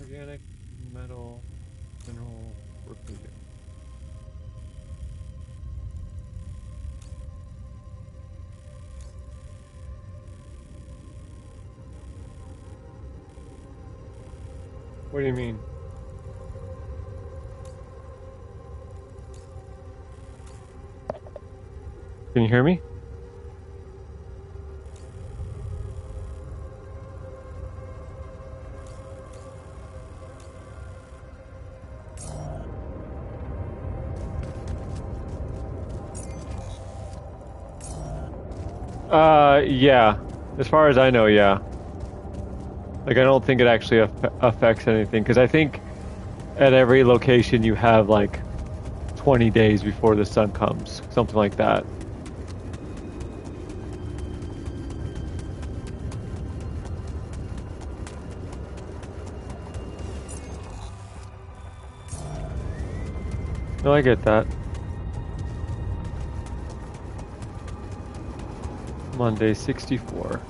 Organic metal mineral repleted. What do you mean? Can you hear me? Yeah. As far as I know, yeah. Like, I don't think it actually affects anything, because I think at every location you have like 20 days before the sun comes, something like that. No, I get that. Monday 64.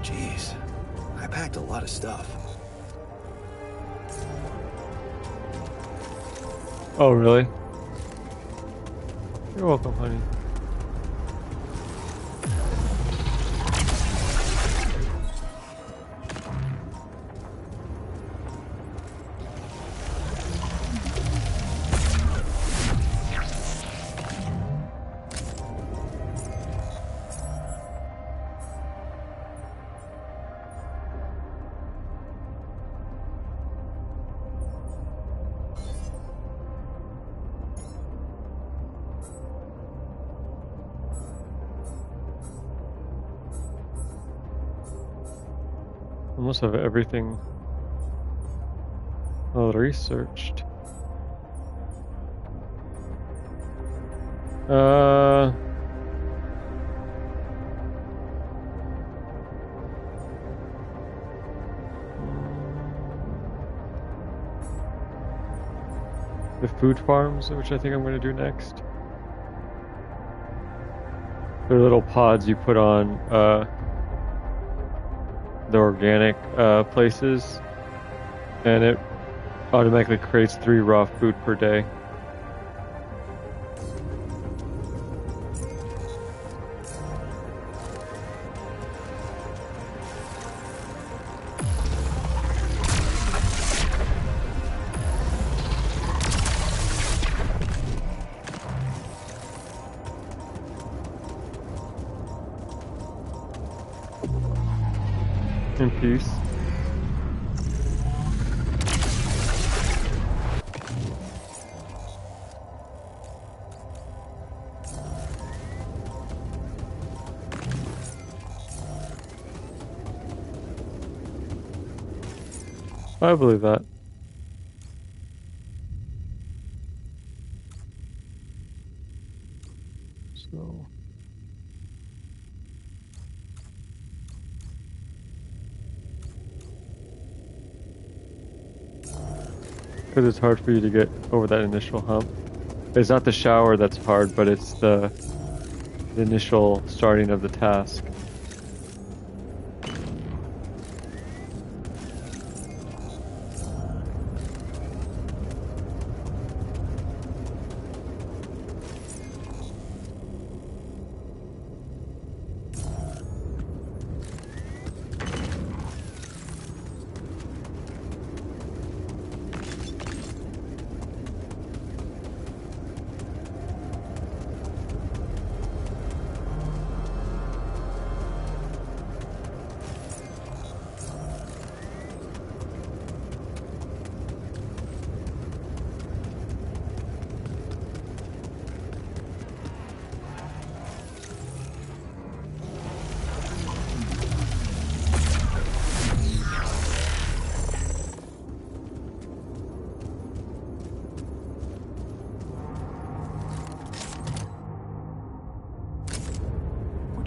Jeez, I packed a lot of stuff. Oh, really? You're welcome, honey. Almost have everything well researched. The food farms, which I think I'm going to do next. They're little pods you put on the organic places, and it automatically creates 3 raw food per day. In peace. I believe that. So because it's hard for you to get over that initial hump. It's not the shower that's hard, but it's the initial starting of the task.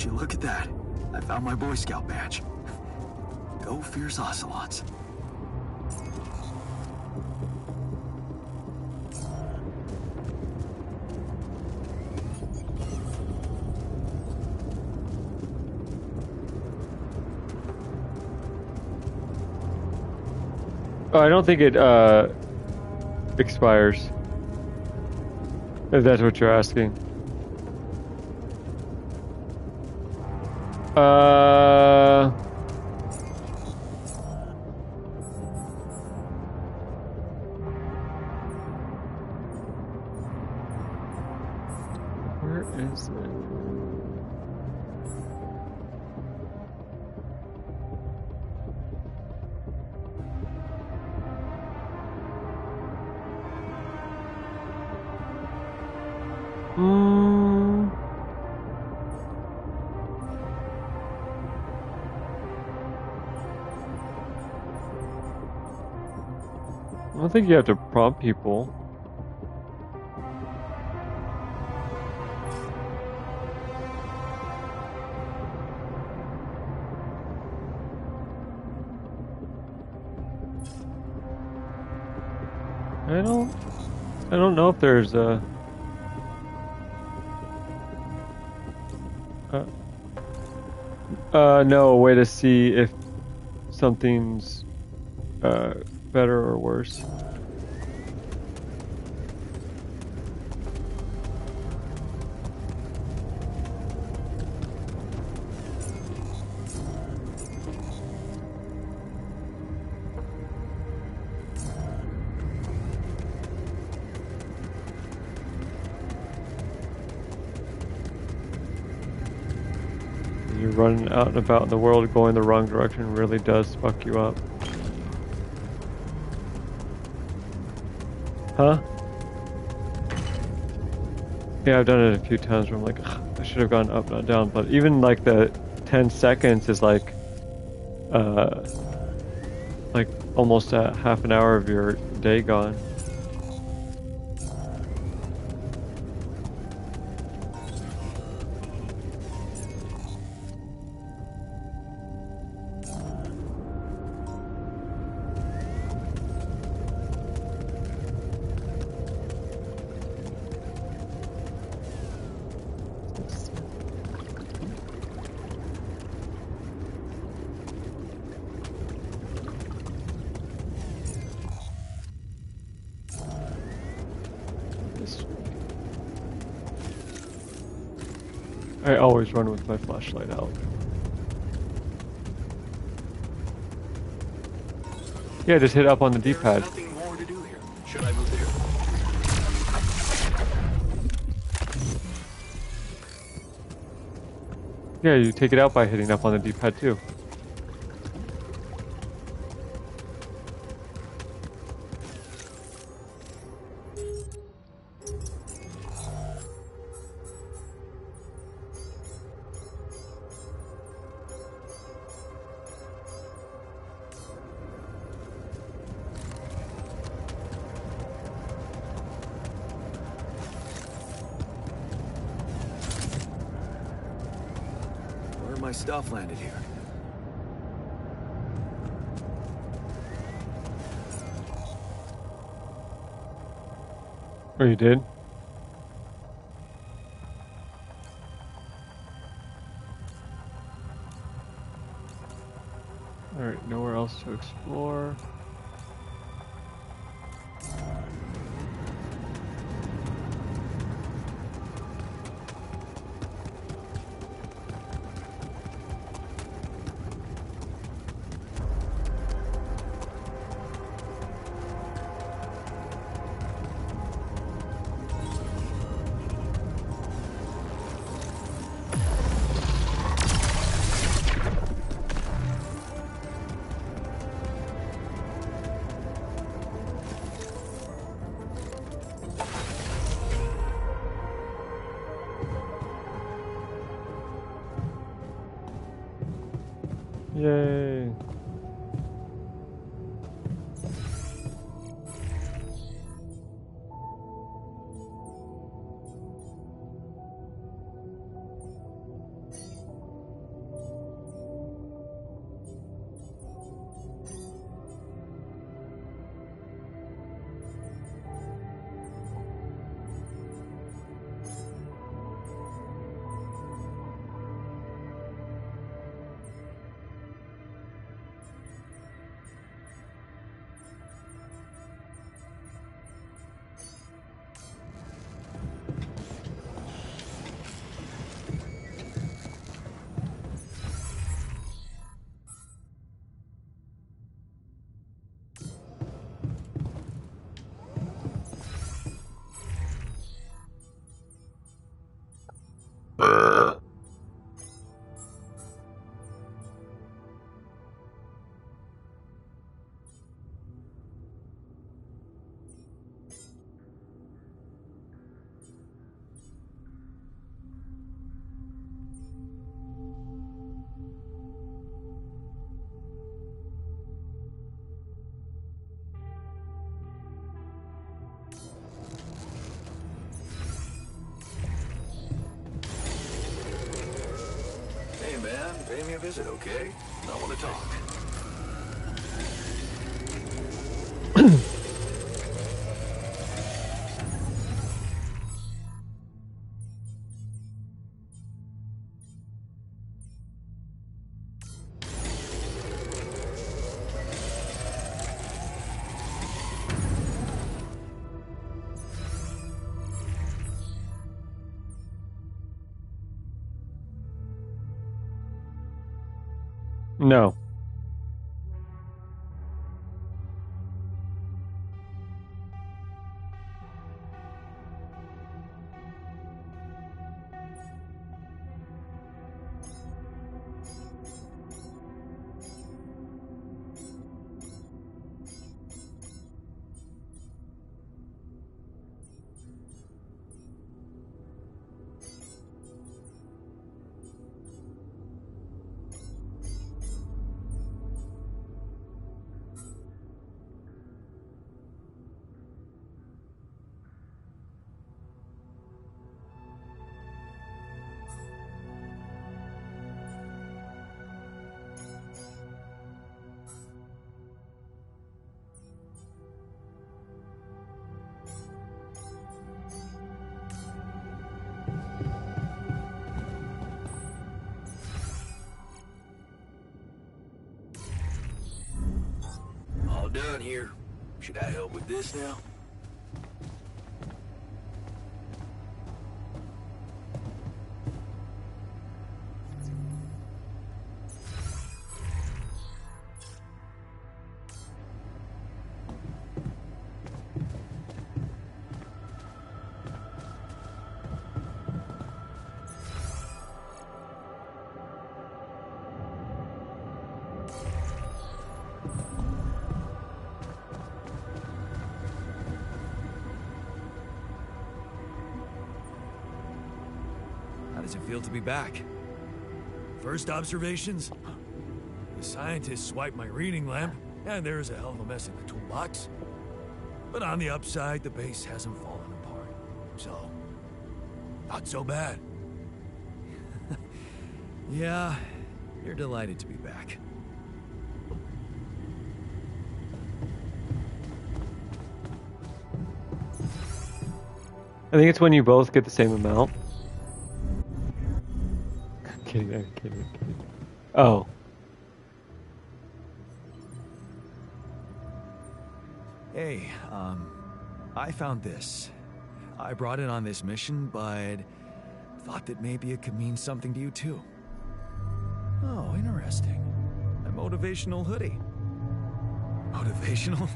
Would you look at that? I found my Boy Scout badge. Go fierce ocelots. Oh, I don't think it expires. If that's what you're asking. Where is it? I don't think you have to prompt people. I don't know if there's no, a way to see if something's better or worse. You running out and about in the world going the wrong direction really does fuck you up. Huh? Yeah, I've done it a few times where I'm like, I should have gone up, not down. But even like the 10 seconds is like almost a half an hour of your day gone. I always run with my flashlight out. Yeah, just hit up on the D-pad. Nothing more to do here. Should I move here? Yeah, you take it out by hitting up on the D-pad too. My stuff landed here. Oh, you did? Alright, nowhere else to explore. Yay. man. Pay me a visit, okay? I want to talk. No. All done here. Should I help with this now? How does it feel to be back? First observations? The scientists swiped my reading lamp, and there's a hell of a mess in the toolbox. But on the upside, the base hasn't fallen apart. So, not so bad. Yeah, you're delighted to be back. I think it's when you both get the same amount. I'm kidding. Oh. Hey, I found this. I brought it on this mission, but thought that maybe it could mean something to you too. Oh, interesting. A motivational hoodie. Motivational?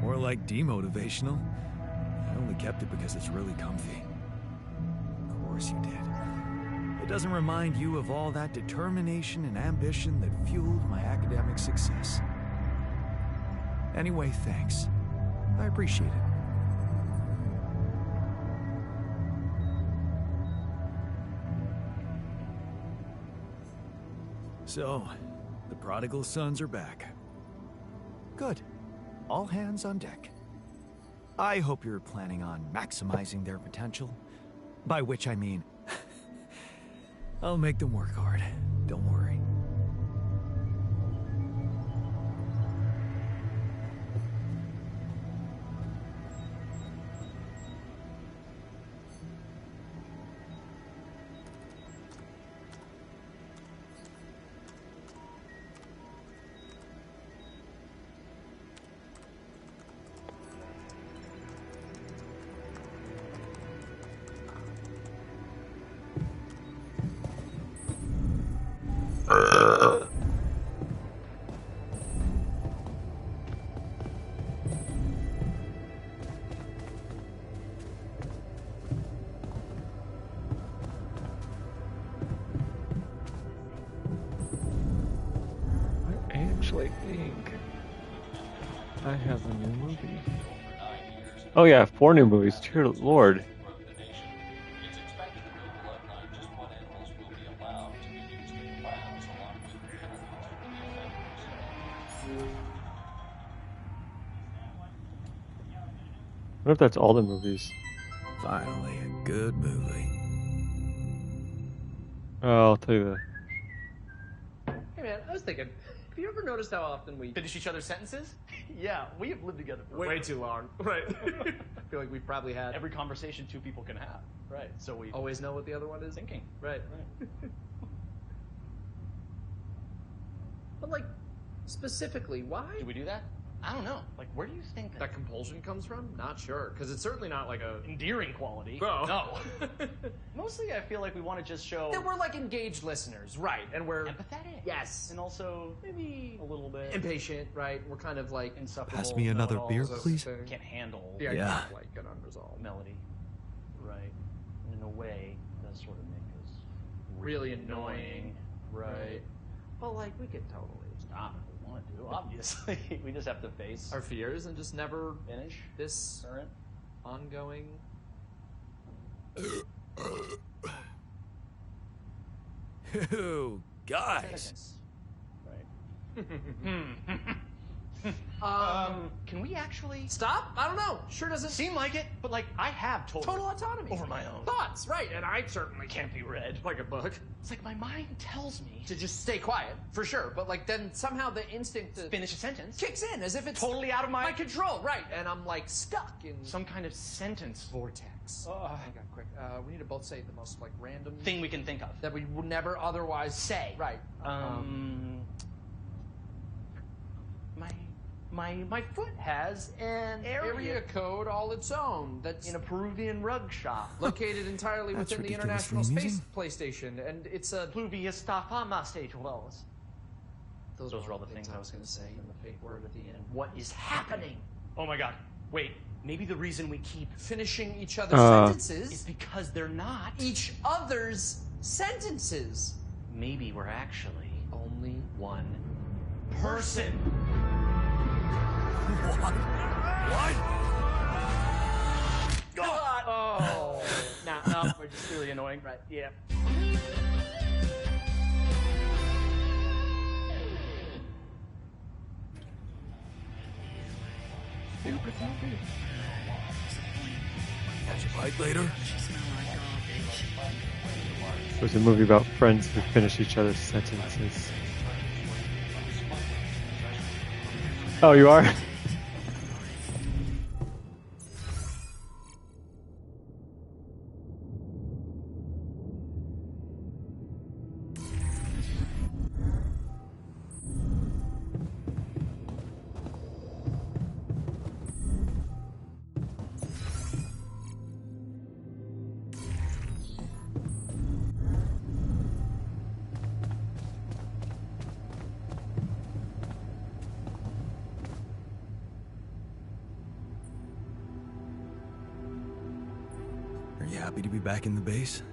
More like demotivational. I only kept it because it's really comfy. Of course you did. It doesn't remind you of all that determination and ambition that fueled my academic success. Anyway, thanks. I appreciate it. So, the prodigal sons are back. Good. All hands on deck. I hope you're planning on maximizing their potential. By which I mean, I'll make them work hard. Don't worry. I have a new movie. Oh yeah, 4 new movies. Dear Lord. What if that's all the movies? Finally, a good movie. Oh, I'll tell you I was thinking, have you ever noticed how often we Finish each other's sentences? Yeah, we have lived together for way too long? Right. I feel like we've probably had every conversation two people can have. Right. So we always know what the other one is. thinking. Right. But like, specifically, why Do we do that? I don't know. Like, where do you think that compulsion comes from? Not sure, because it's certainly not like a endearing quality? No. No. Mostly, I feel like we want to just show that we're like engaged listeners, right? And we're empathetic. yes, And also maybe a little bit impatient, right? We're kind of like insufferable. Pass me another beer, know-it-alls. please. Can't handle the idea Yeah. of like an unresolved, melody. Right. And in a way, that sort of make us really annoying, Right. Well, like we could totally Stop if we want to, obviously. We just have to face our fears and just never finish this current. ongoing. Ew, guys. Seconds. Right. Can we actually Stop? I don't know. Sure doesn't seem like it, but like I have total autonomy over my own thoughts, right? And I certainly can't be read. like a book It's like my mind tells me to just stay quiet for sure, but like then somehow the instinct to finish a sentence. kicks in as if it's Totally out of my control, right? And I'm like stuck in some kind of sentence vortex. Hang on, quick. We need to both say the most like random thing we can think of. that we would never otherwise say. Right. My foot has an area code all its own. That's in a Peruvian rug shop. located entirely That's within the ridiculously International Space amusing. PlayStation, and it's a. Pluvia sta fama stage wells. Those are all the things I was going to say. And the fake word at the end. What is happening? Oh my god. Wait. Maybe the reason we keep Finishing each other's sentences. is because they're not. Each other's sentences. Maybe we're actually Only one person. What? God. Oh. No, we're just really annoying. Right. Yeah. Catch a bite later? It was a movie about friends who finish each other's sentences. Oh, you are? Are you happy to be back in the base?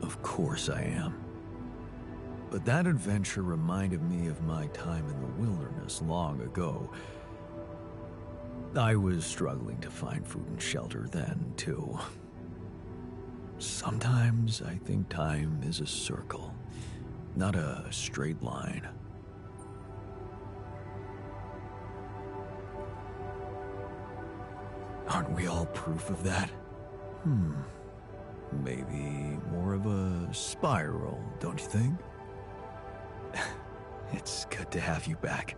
Of course I am. But that adventure reminded me of my time in the wilderness long ago. I was struggling to find food and shelter then, too. Sometimes I think time is a circle, not a straight line. Aren't we all proof of that? Maybe more of a spiral, don't you think? It's good to have you back.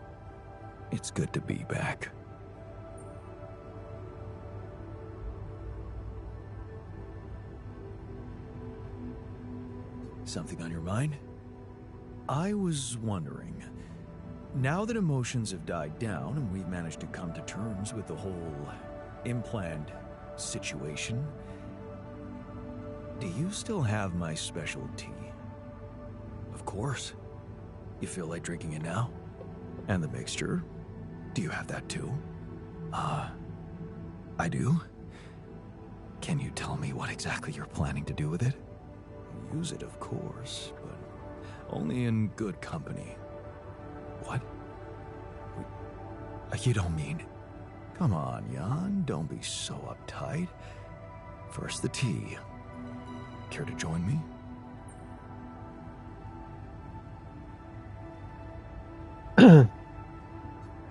It's good to be back. Something on your mind? I was wondering, now that emotions have died down and we've managed to come to terms with the whole implant situation, do you still have my special tea? Of course. You feel like drinking it now? And the mixture? Do you have that too? I do? Can you tell me what exactly you're planning to do with it? Use it, of course, but only in good company. What? You don't mean... Come on, Jan, don't be so uptight. First the tea. Care to join me?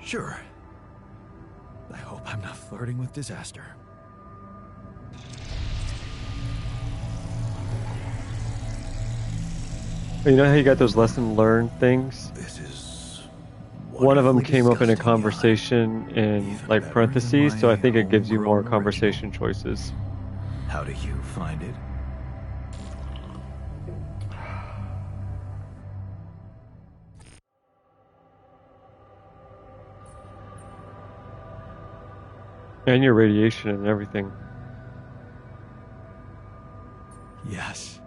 Sure. I hope I'm not flirting with disaster. You know how you got those lesson learned things? This is One of them wonderfully came up in a disgusting, Jan. conversation in Even like better parentheses, than so I my think it gives you more homegrown conversation choices. How do you find it? And your radiation and everything. Yes.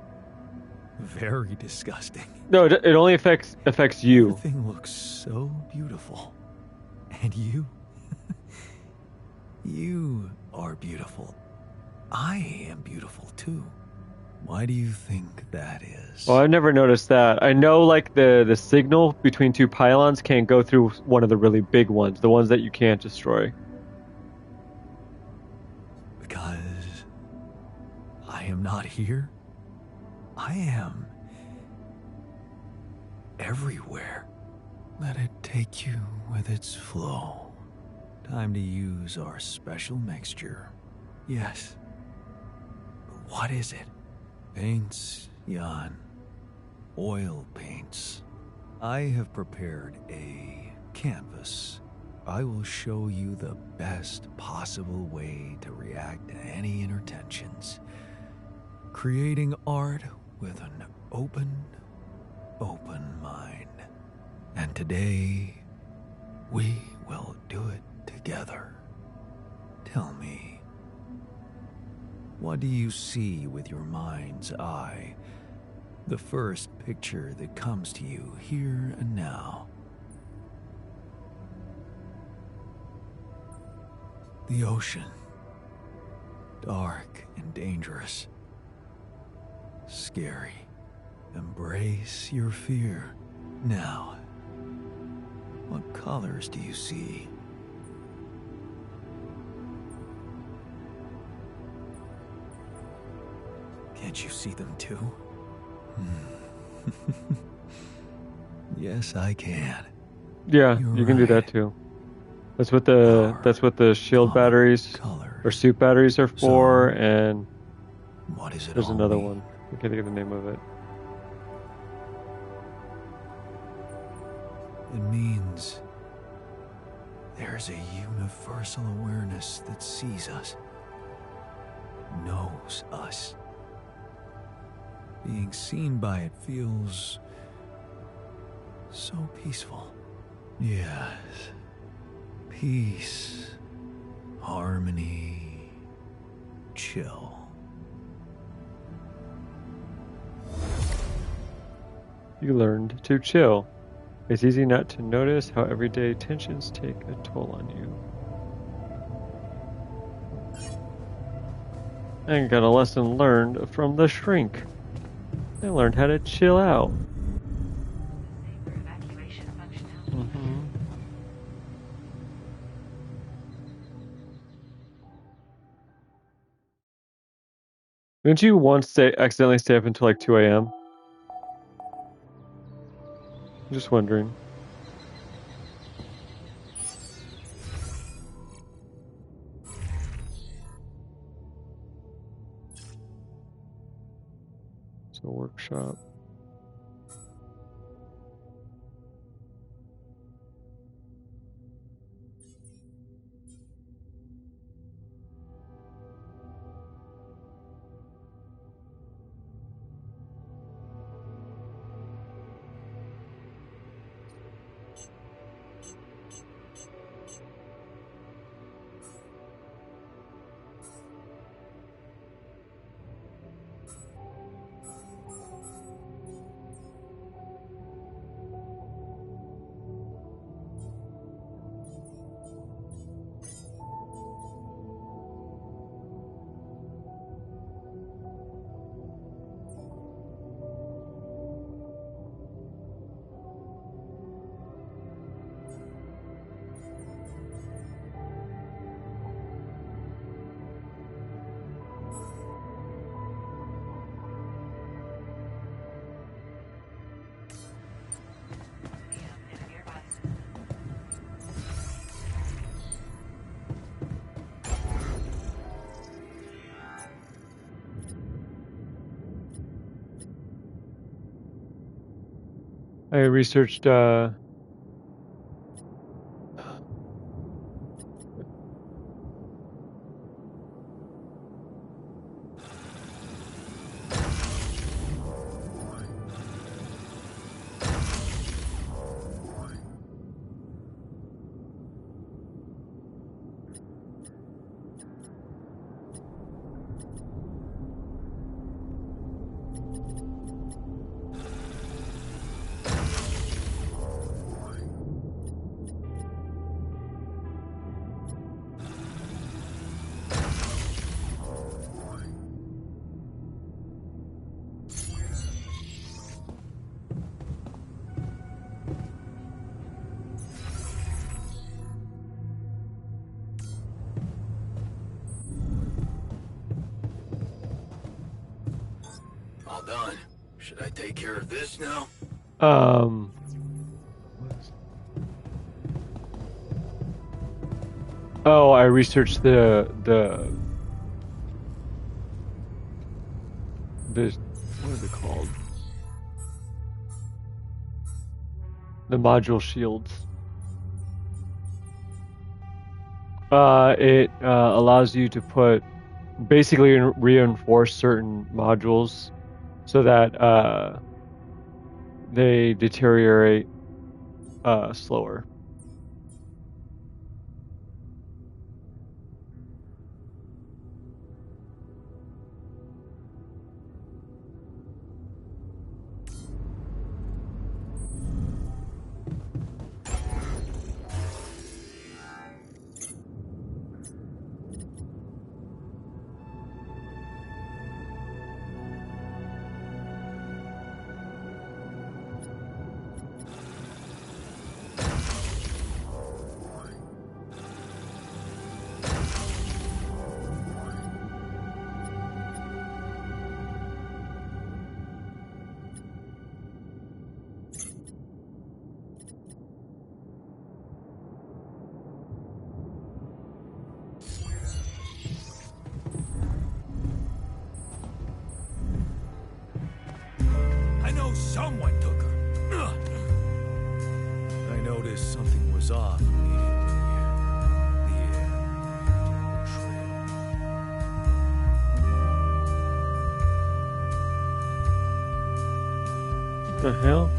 Very disgusting. No, it only affects you. Everything looks so beautiful. And you? You are beautiful. I am beautiful too. Why do you think that is? Well, I never noticed that. I know like the signal between two pylons can't go through one of the really big ones, the ones that you can't destroy. Because I am not here. I am everywhere. Let it take you with its flow. Time to use our special mixture. Yes. But what is it? Paints, Jan. Oil paints. I have prepared a canvas. I will show you the best possible way to react to any inner tensions. Creating art with an open mind. And today, we will do it together. Tell me, what do you see with your mind's eye? The first picture that comes to you here and now. The ocean. Dark and dangerous. Scary. Embrace your fear. Now, what colors do you see? Can't you see them too? Yes, I can. Yeah, You're you can do that right. too. That's what the shield Common batteries colors. or suit batteries are for, So, and What is it there's all another mean? one. I can't think of the name of it. It means there's a universal awareness that sees us, knows us. Being seen by it feels so peaceful. Yes. Peace, harmony, chill. You learned to chill. It's easy not to notice how everyday tensions take a toll on you. And got a lesson learned from the shrink. I learned how to chill out. Mm-hmm. Didn't you once accidentally stay up until like 2 a.m.? I'm just wondering. It's a workshop. I researched All done. Should I take care of this now? um oh, I researched the what is it called? The module shields. It allows you to put basically reinforce certain modules so that they deteriorate slower. I know someone took her. I noticed something was off immediately. The hell?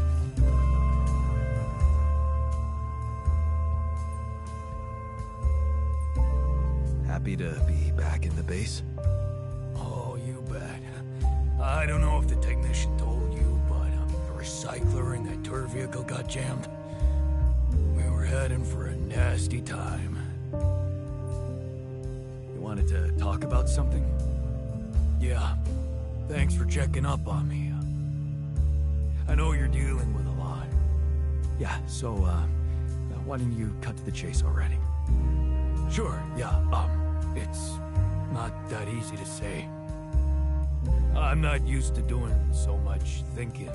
Happy to be back in the base? Oh, you bet. I don't know if the technician told you, but the recycler in that tour vehicle got jammed. We were heading for a nasty time. You wanted to talk about something? Yeah. Thanks for checking up on me. I know you're dealing with a lot. Yeah, so, why don't you cut to the chase already? Sure, yeah, it's not that easy to say. I'm not used to doing so much thinking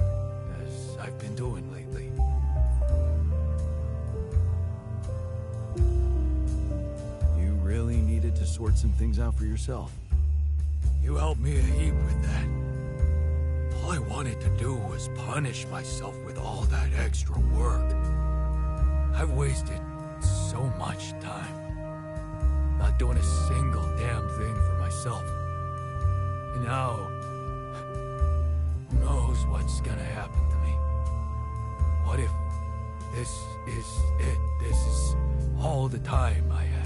as I've been doing lately. You really needed to sort some things out for yourself. You helped me a heap with that. All I wanted to do was punish myself with all that extra work. I've wasted so much time, not doing a single damn thing for myself. And now, who knows what's gonna happen to me? What if this is it? This is all the time I had.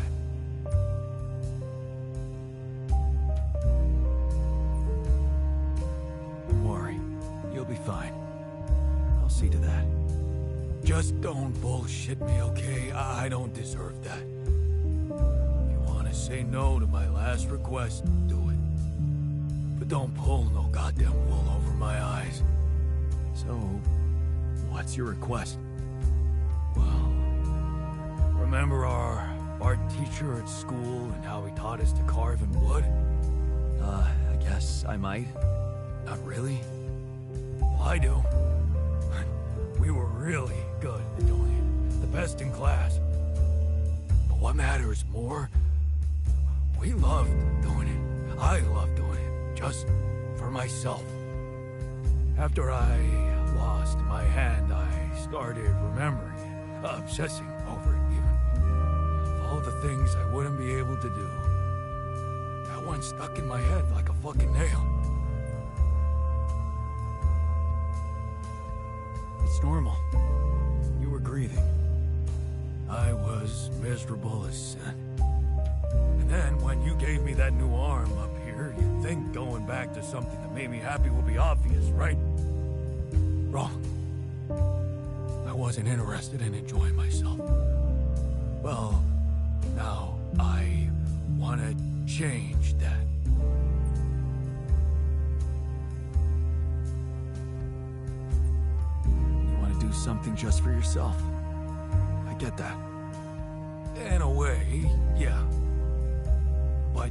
Don't worry, you'll be fine. I'll see to that. Just don't bullshit me, okay? I don't deserve that. If you want to say no to my last request, do it. But don't pull no goddamn wool over my eyes. So, what's your request? Well, remember our art teacher at school and how he taught us to carve in wood? I guess I might. Not really? Well, I do. We were really good at doing it. The best in class. But what matters more, we loved doing it. I loved doing it. Just for myself. After I lost in my hand, I started remembering it, obsessing over it even. All the things I wouldn't be able to do. That one stuck in my head like a fucking nail. It's normal. You were grieving. I was miserable as sin. And then when you gave me that new arm up here, you'd think going back to something that made me happy would be obvious, right? Wrong. I wasn't interested in enjoying myself. Well, now I want to change that. You want to do something just for yourself. I get that. In a way, yeah. But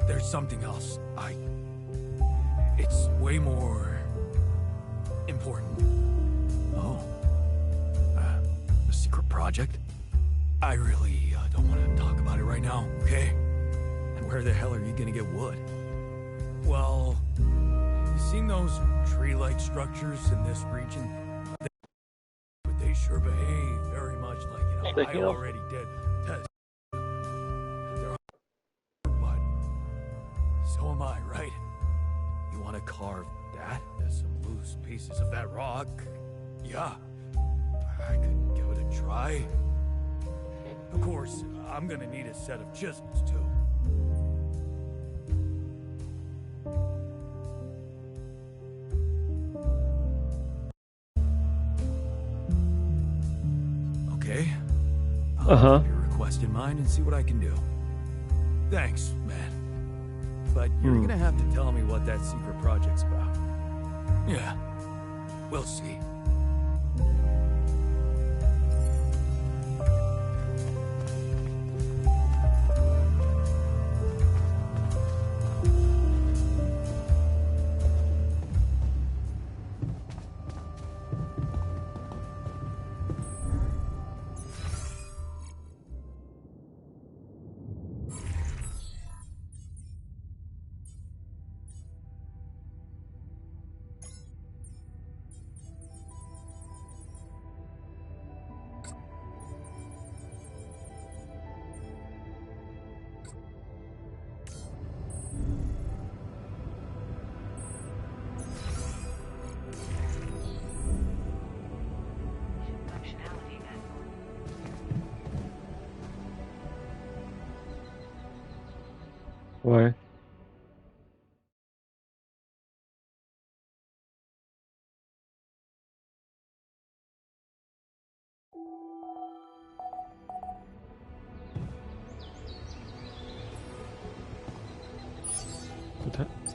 there's something else. It's way more important. Oh. A secret project? I really don't want to talk about it right now, okay? And where the hell are you gonna get wood? Well, you seen those tree-like structures in this region? But they sure behave very much like, I already did test. They're hard, but so am I, right? You want to carve that? There's some loose pieces of that rock. Yeah, I could give it a try. Of course, I'm gonna need a set of chisels, too. Okay. I'll keep your request in mind and see what I can do. Thanks, man. But you're gonna have to tell me what that secret project's about. Yeah, we'll see. Why?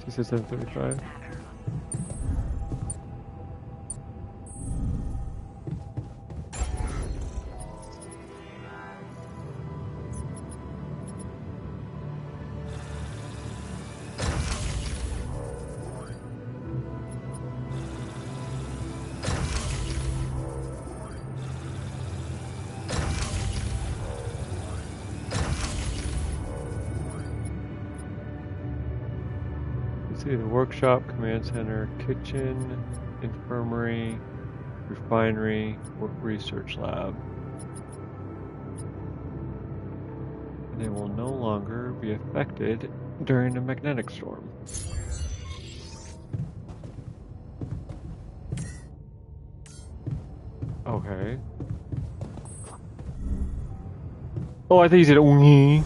This is 7:35. See the workshop, command center, kitchen, infirmary, refinery, research lab. And they will no longer be affected during a magnetic storm. Okay. Oh, I thought you said "wee."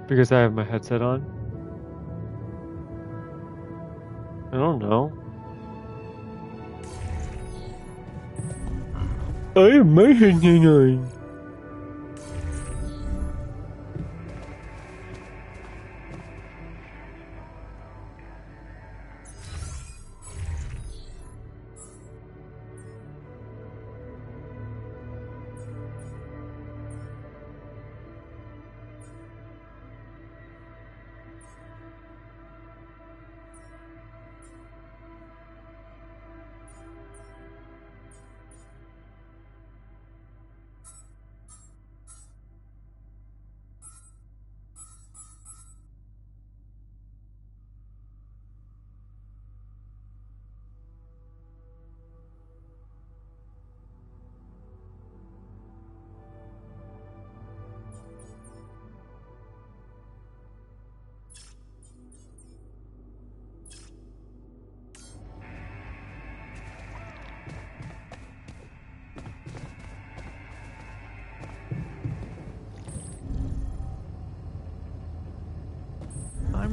Because I have my headset on? I don't know. I have my headset on.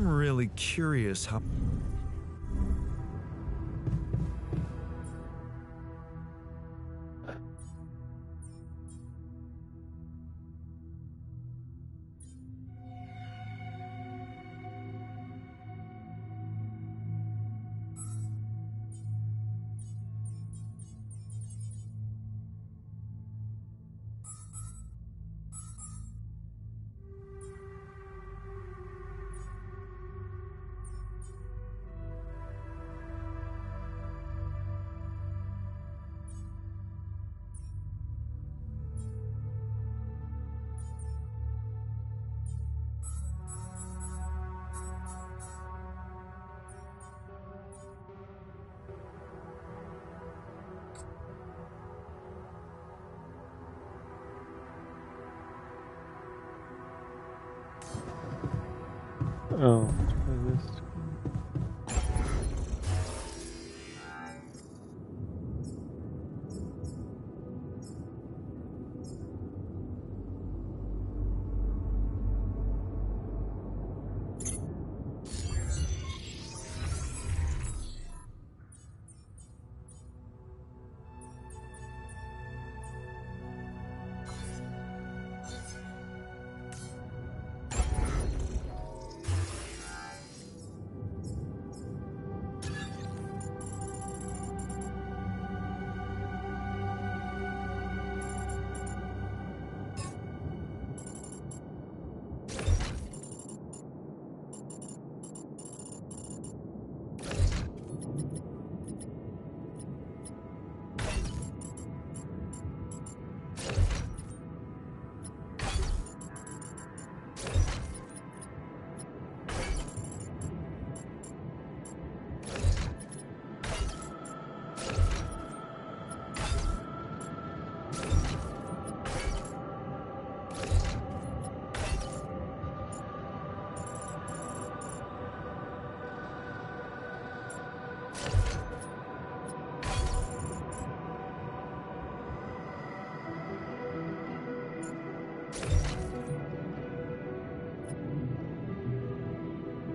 I'm really curious how... Oh, try this.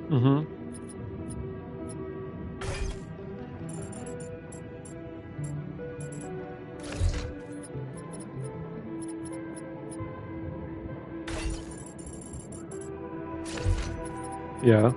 Mm-hmm. Yeah.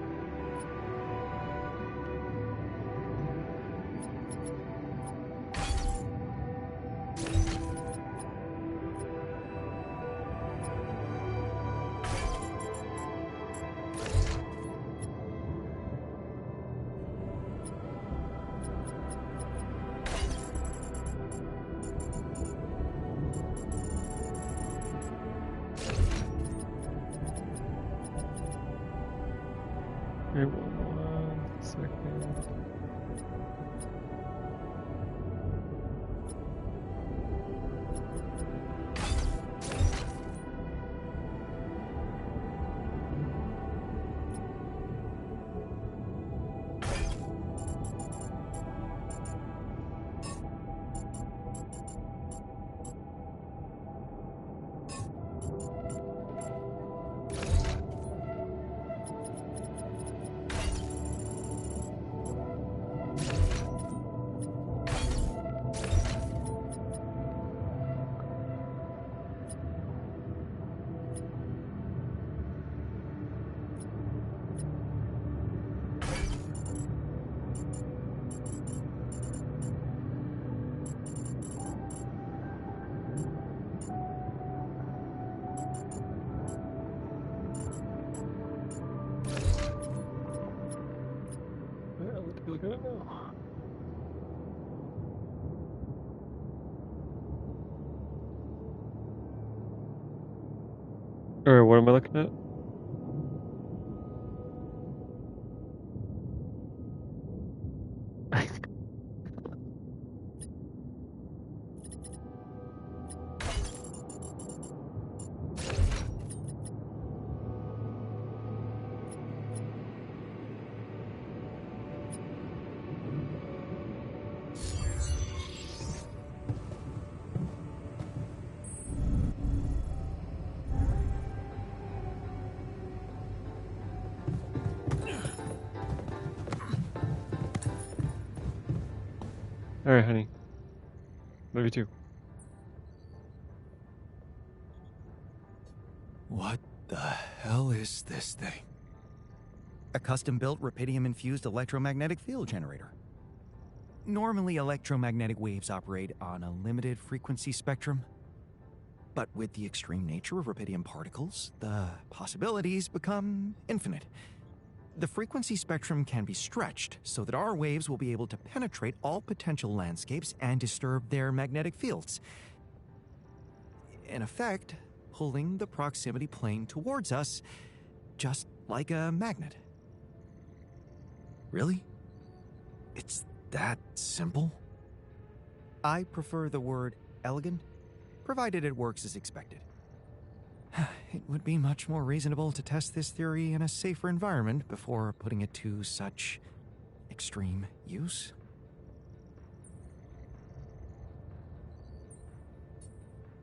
Okay, 1 second. Look at it now. Alright, what am I looking at? All right, honey. Love you too. What the hell is this thing? A custom-built rubidium-infused electromagnetic field generator. Normally, electromagnetic waves operate on a limited frequency spectrum. But with the extreme nature of rubidium particles, the possibilities become infinite. The frequency spectrum can be stretched so that our waves will be able to penetrate all potential landscapes and disturb their magnetic fields. In effect, pulling the proximity plane towards us, just like a magnet. Really? It's that simple? I prefer the word elegant, provided it works as expected. It would be much more reasonable to test this theory in a safer environment before putting it to such extreme use.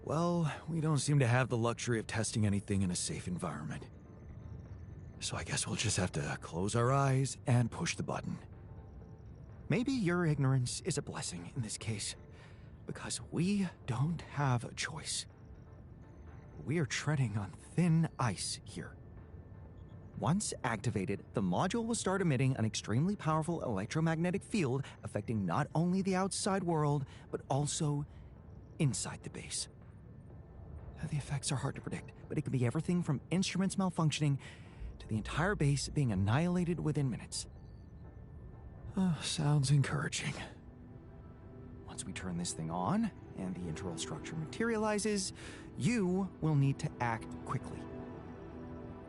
Well, we don't seem to have the luxury of testing anything in a safe environment. So I guess we'll just have to close our eyes and push the button. Maybe your ignorance is a blessing in this case, because we don't have a choice. We are treading on thin ice here. Once activated, the module will start emitting an extremely powerful electromagnetic field affecting not only the outside world, but also inside the base. The effects are hard to predict, but it can be everything from instruments malfunctioning to the entire base being annihilated within minutes. Sounds encouraging. Once we turn this thing on, and the internal structure materializes, you will need to act quickly.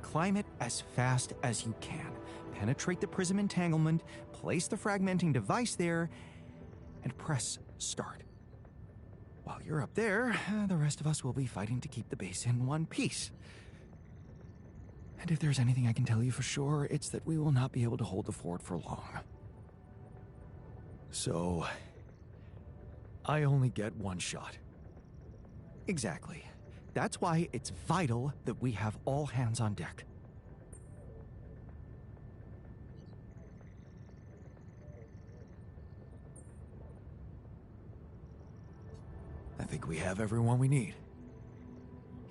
Climb it as fast as you can. Penetrate the prism entanglement, place the fragmenting device there, and press start. While you're up there, the rest of us will be fighting to keep the base in one piece. And if there's anything I can tell you for sure, it's that we will not be able to hold the fort for long. So, I only get one shot. Exactly. That's why it's vital that we have all hands on deck. I think we have everyone we need.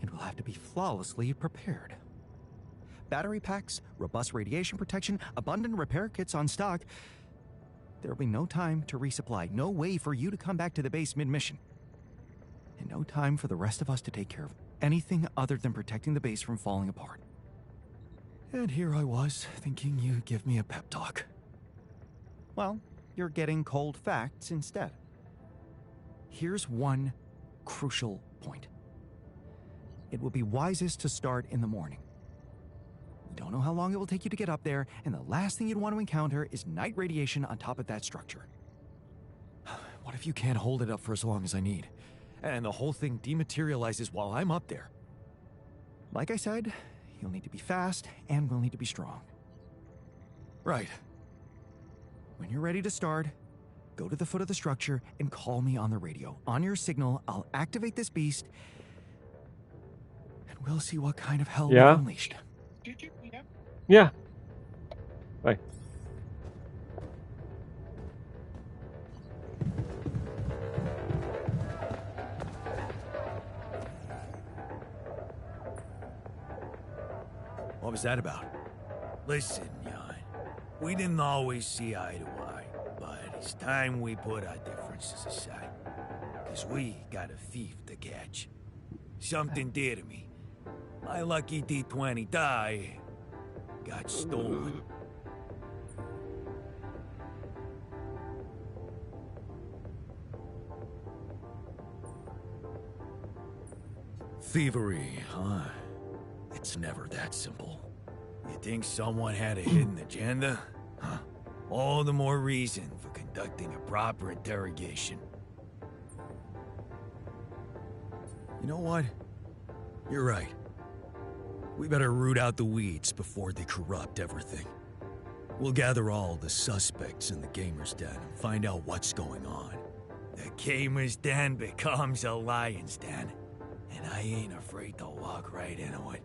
It will have to be flawlessly prepared. Battery packs, robust radiation protection, abundant repair kits on stock. There will be no time to resupply, no way for you to come back to the base mid-mission. And no time for the rest of us to take care of anything other than protecting the base from falling apart. And here I was, thinking you'd give me a pep talk. Well, you're getting cold facts instead. Here's one crucial point. It will be wisest to start in the morning. You don't know how long it will take you to get up there, and the last thing you'd want to encounter is night radiation on top of that structure. What if you can't hold it up for as long as I need? And the whole thing dematerializes while I'm up there? Like I said, you'll need to be fast, and we'll need to be strong. Right. When you're ready to start, go to the foot of the structure and call me on the radio. On your signal, I'll activate this beast, and we'll see what kind of hell we've unleashed. Yeah. Bye. What was that about? Listen, Jan, we didn't always see eye to eye, but it's time we put our differences aside. Cause we got a thief to catch. Something did to me. My lucky D20 die got stolen. Thievery, huh? It's never that simple. You think someone had a hidden agenda? Huh? All the more reason for conducting a proper interrogation. You know what? You're right. We better root out the weeds before they corrupt everything. We'll gather all the suspects in the Gamer's Den and find out what's going on. The Gamer's Den becomes a lion's den, and I ain't afraid to walk right into it.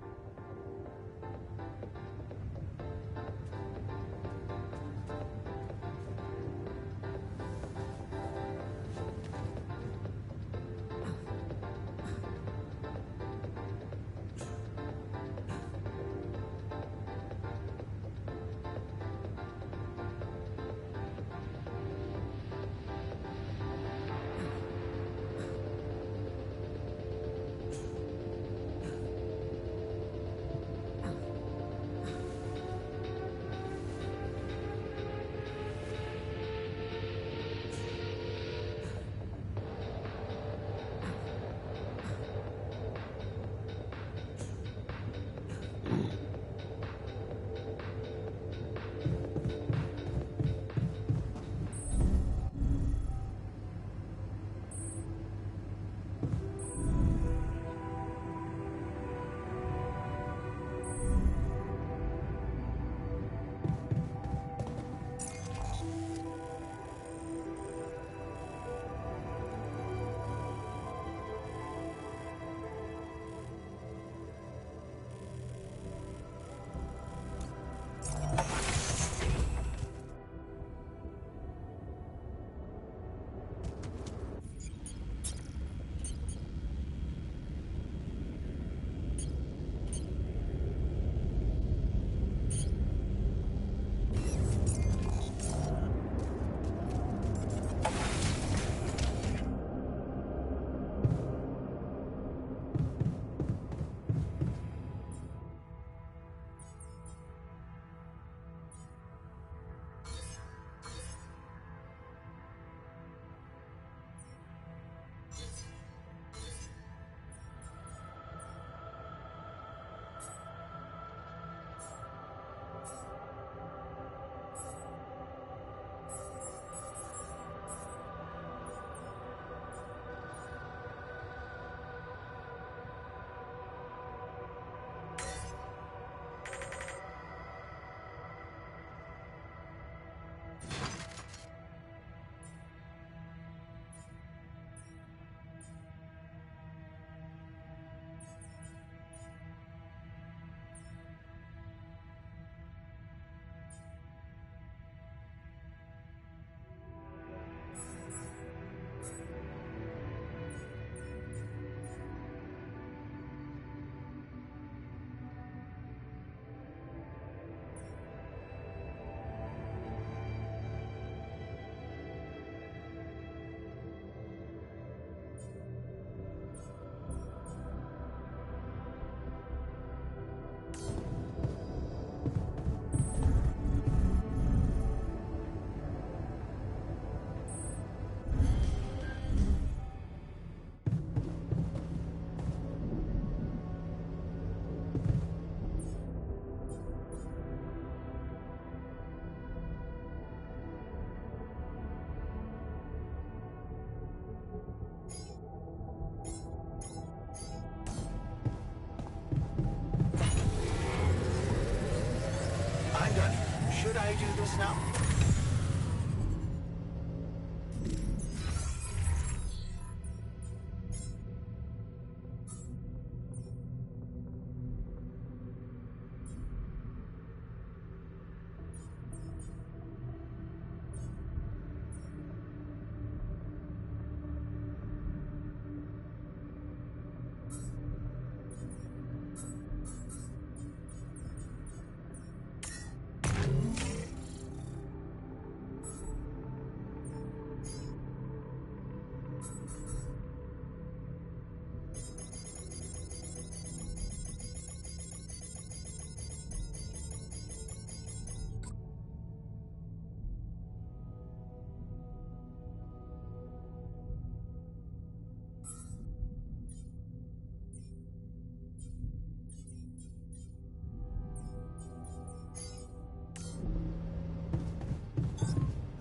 Should I do this now?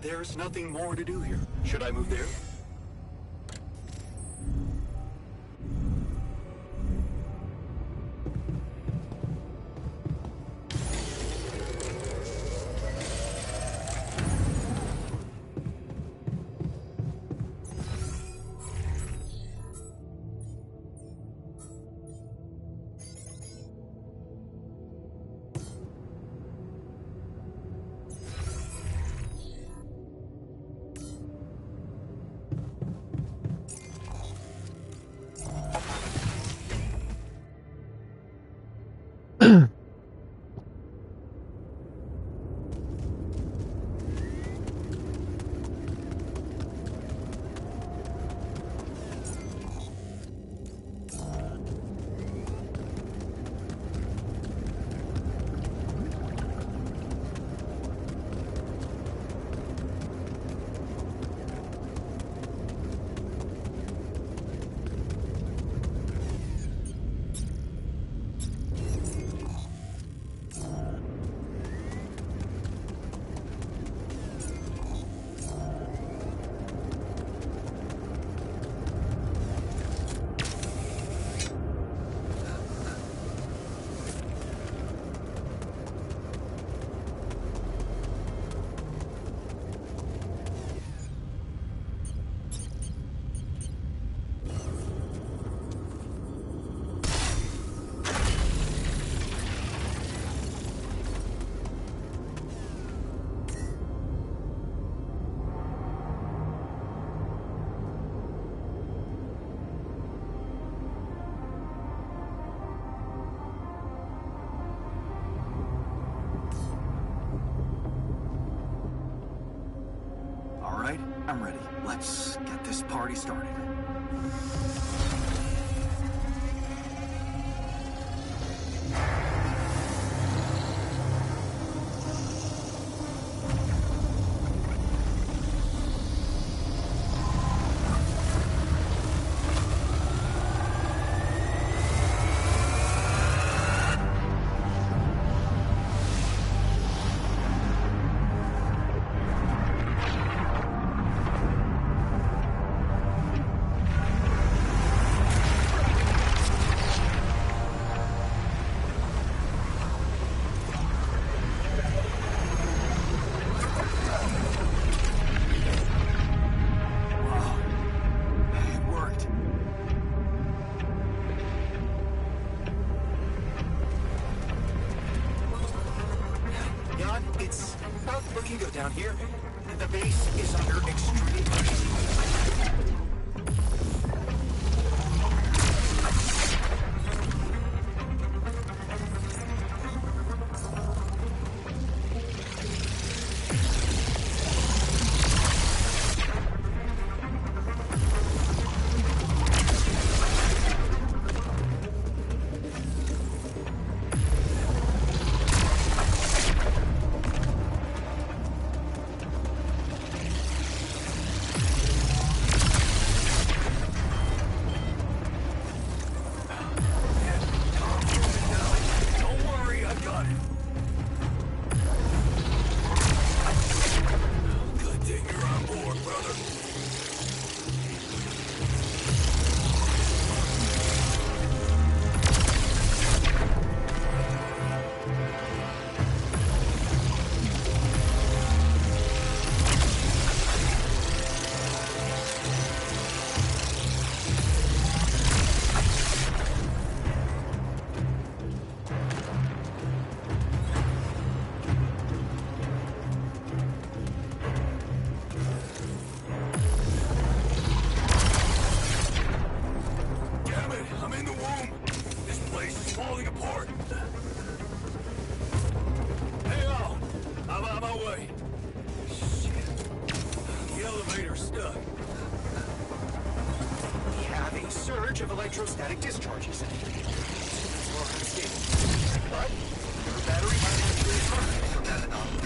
There's nothing more to do here. Should I move there? I'm ready. Let's get this party started. It's about looking good down here. The base is under extreme pressure. Understood. We have a surge of electrostatic discharges. It's more unstable. But your battery might actually suffer from that anomaly.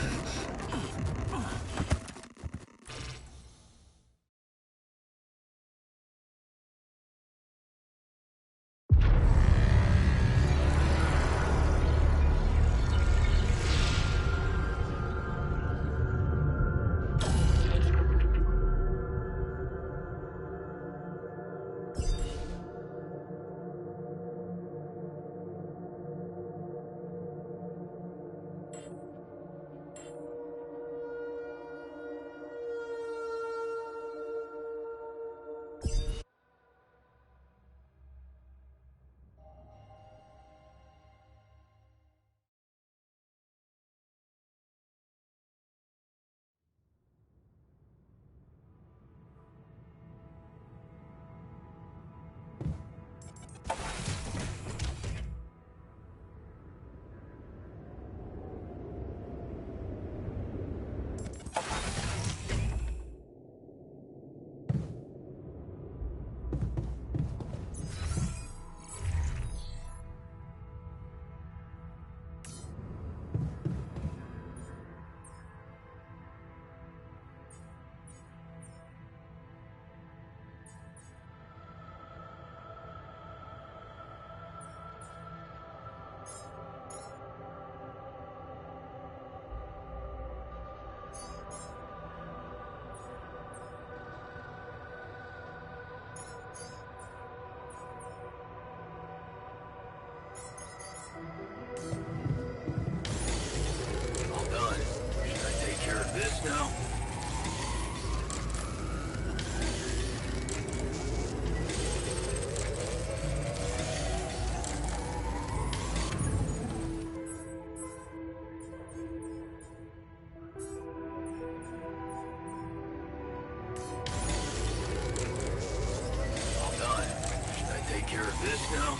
This now? All done. Should I take care of this now?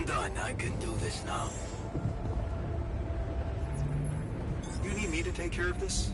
I'm done. I can do this now. You need me to take care of this?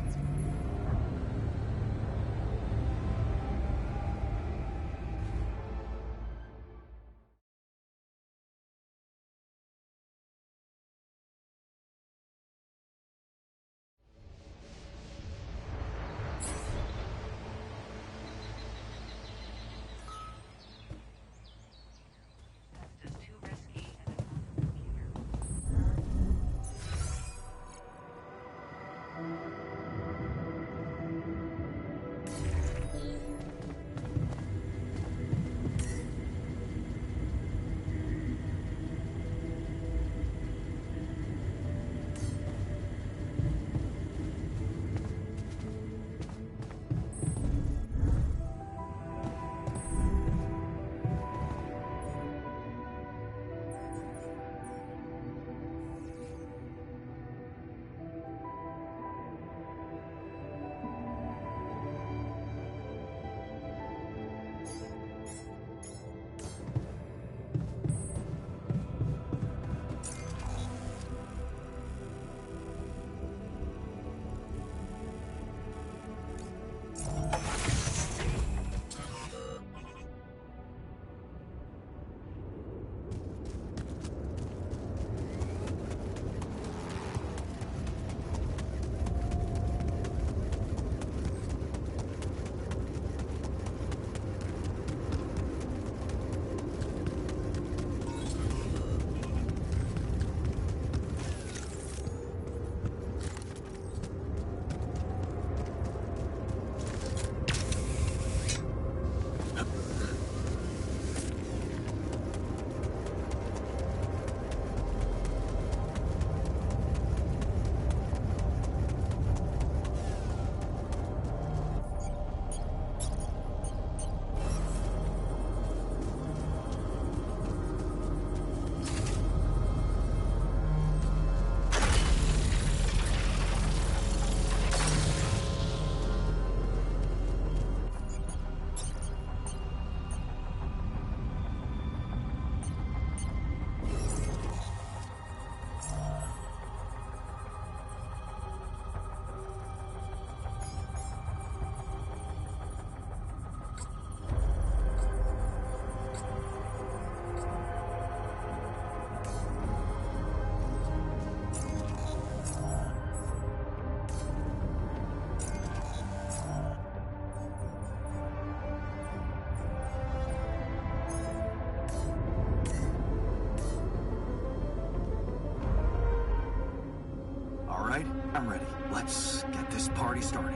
I'm ready. Let's get this party started.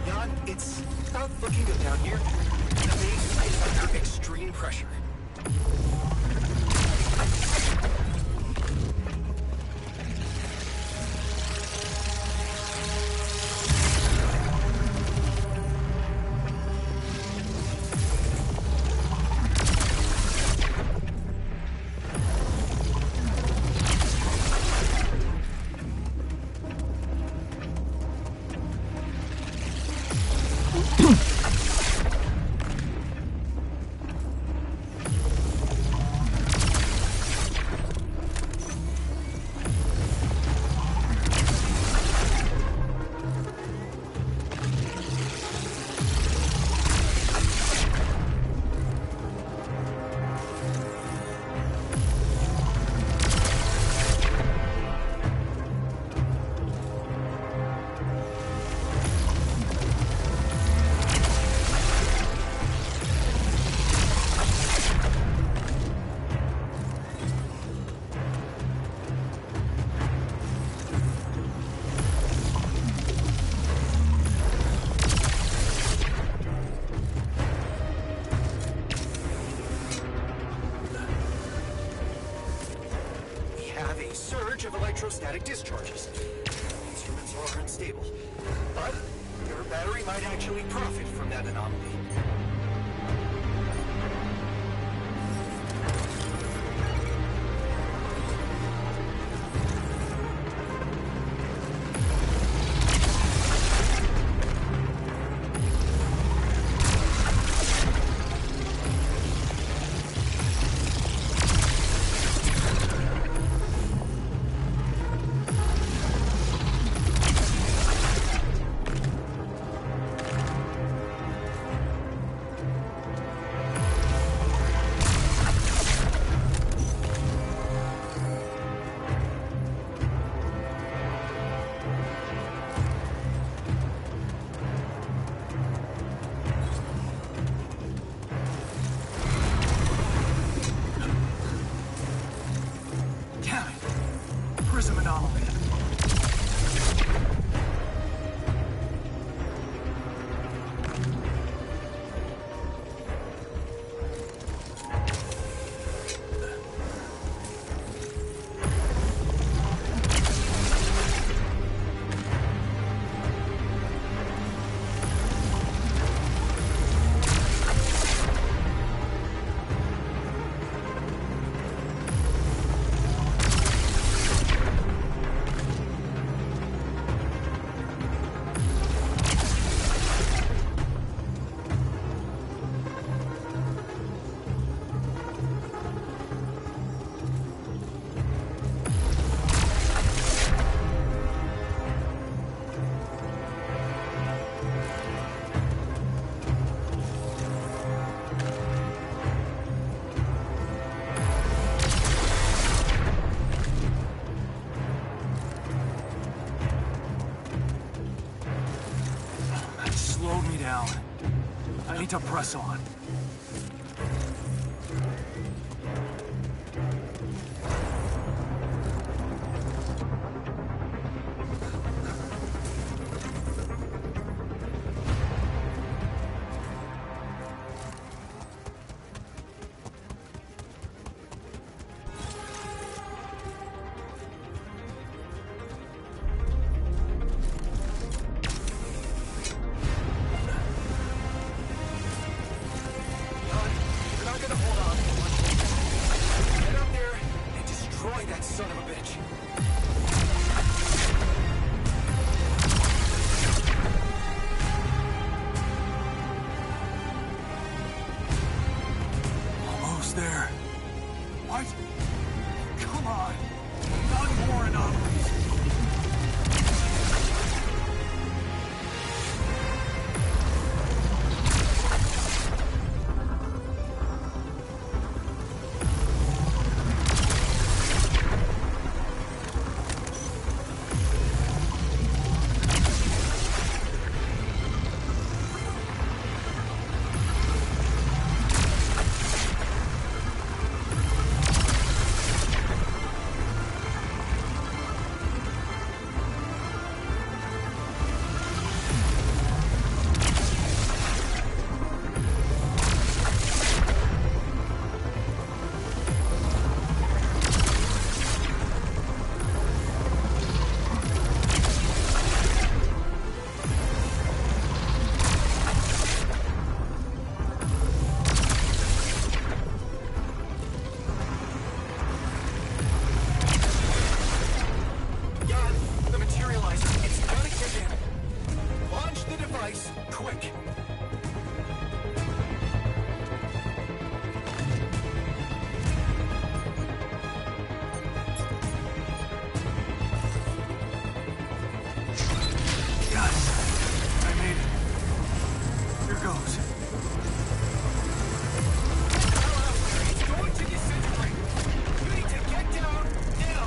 Jan, it's not looking good down here. The base is under extreme pressure. Of electrostatic discharges. Instruments are unstable, but your battery might actually profit from that anomaly. need to press on. There. What? Come on. Not more anomalies. Quick! Yes! I made it. Here goes. It's going to disintegrate. You need to get down now.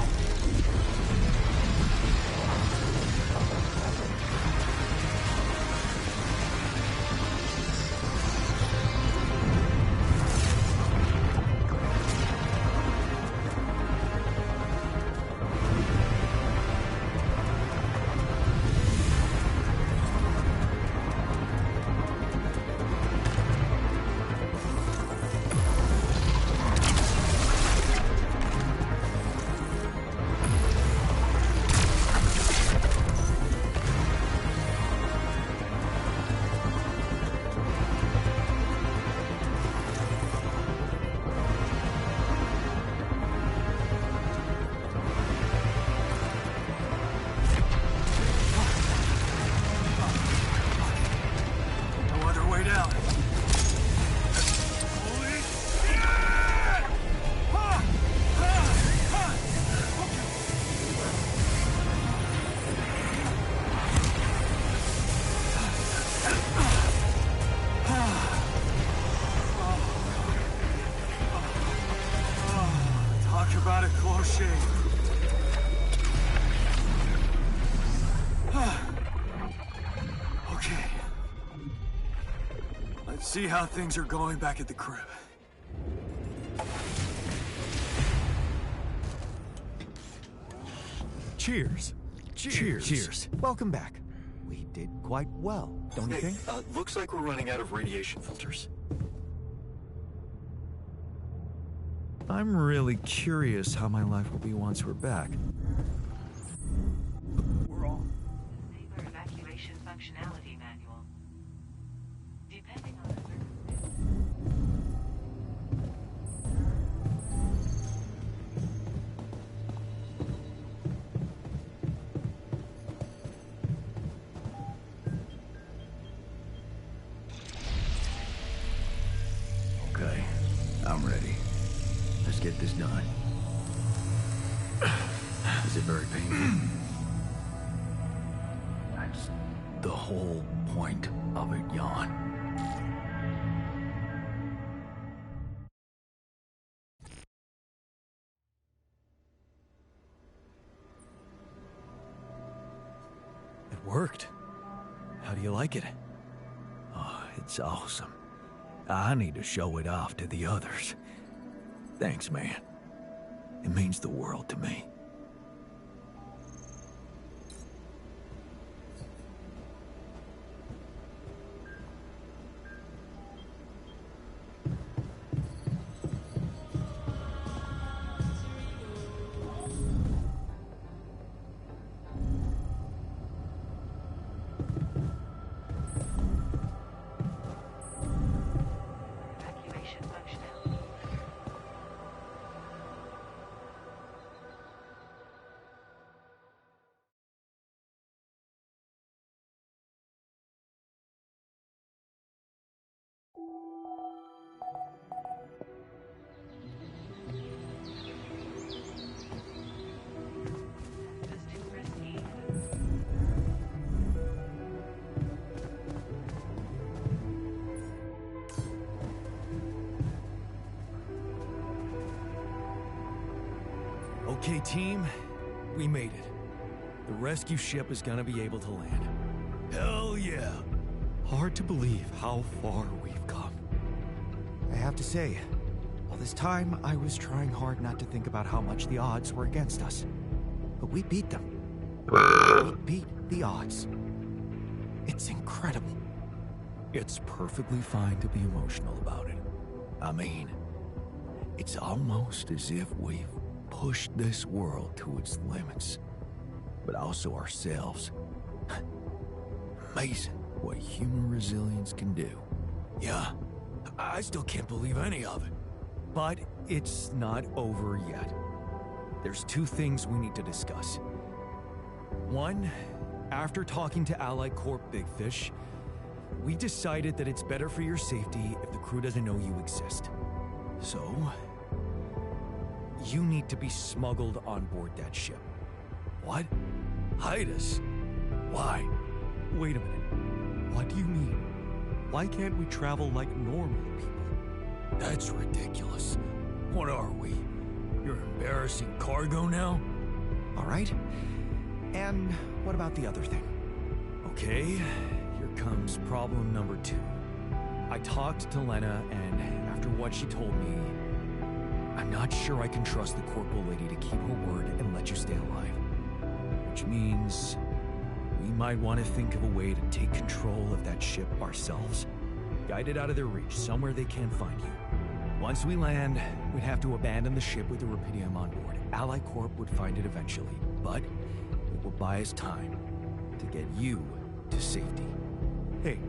About a close shave. Okay. Let's see how things are going back at the crib. Cheers. Cheers. Welcome back. We did quite well, don't you think? Looks like we're running out of radiation filters. I'm really curious how my life will be once we're back. We're on. Saber evacuation functionality manual. Depending on the Okay, I'm ready. Let's get this done. Is it very painful? That's the whole point of it, Jan. It worked. How do you like it? Oh, it's awesome. I need to show it off to the others. Thanks, man. It means the world to me. Evacuation functionality. Testing proceed. Okay, team. We made it. The rescue ship is gonna be able to land. Hell yeah! Hard to believe how far we've come. I have to say, all this time I was trying hard not to think about how much the odds were against us. But we beat them. We beat the odds. It's incredible. It's perfectly fine to be emotional about it. I mean, it's almost as if we've pushed this world to its limits, but also ourselves. Amazing what human resilience can do. Yeah, I still can't believe any of it. But it's not over yet. There's two things we need to discuss. One, after talking to Allied Corp Big Fish, we decided that it's better for your safety if the crew doesn't know you exist. So, you need to be smuggled on board that ship. What? Hide us? Why? Wait a minute. What do you mean? Why can't we travel like normal people? That's ridiculous. What are we? Your embarrassing cargo now? All right. And what about the other thing? Okay, here comes problem number 2. I talked to Lena, and after what she told me, I'm not sure I can trust the corporal lady to keep her word and let you stay alive. Which means we might want to think of a way to take control of that ship ourselves. Guide it out of their reach, somewhere they can't find you. Once we land, we'd have to abandon the ship with the Rapidium on board. Allied Corp would find it eventually, but it will buy us time to get you to safety. Hey,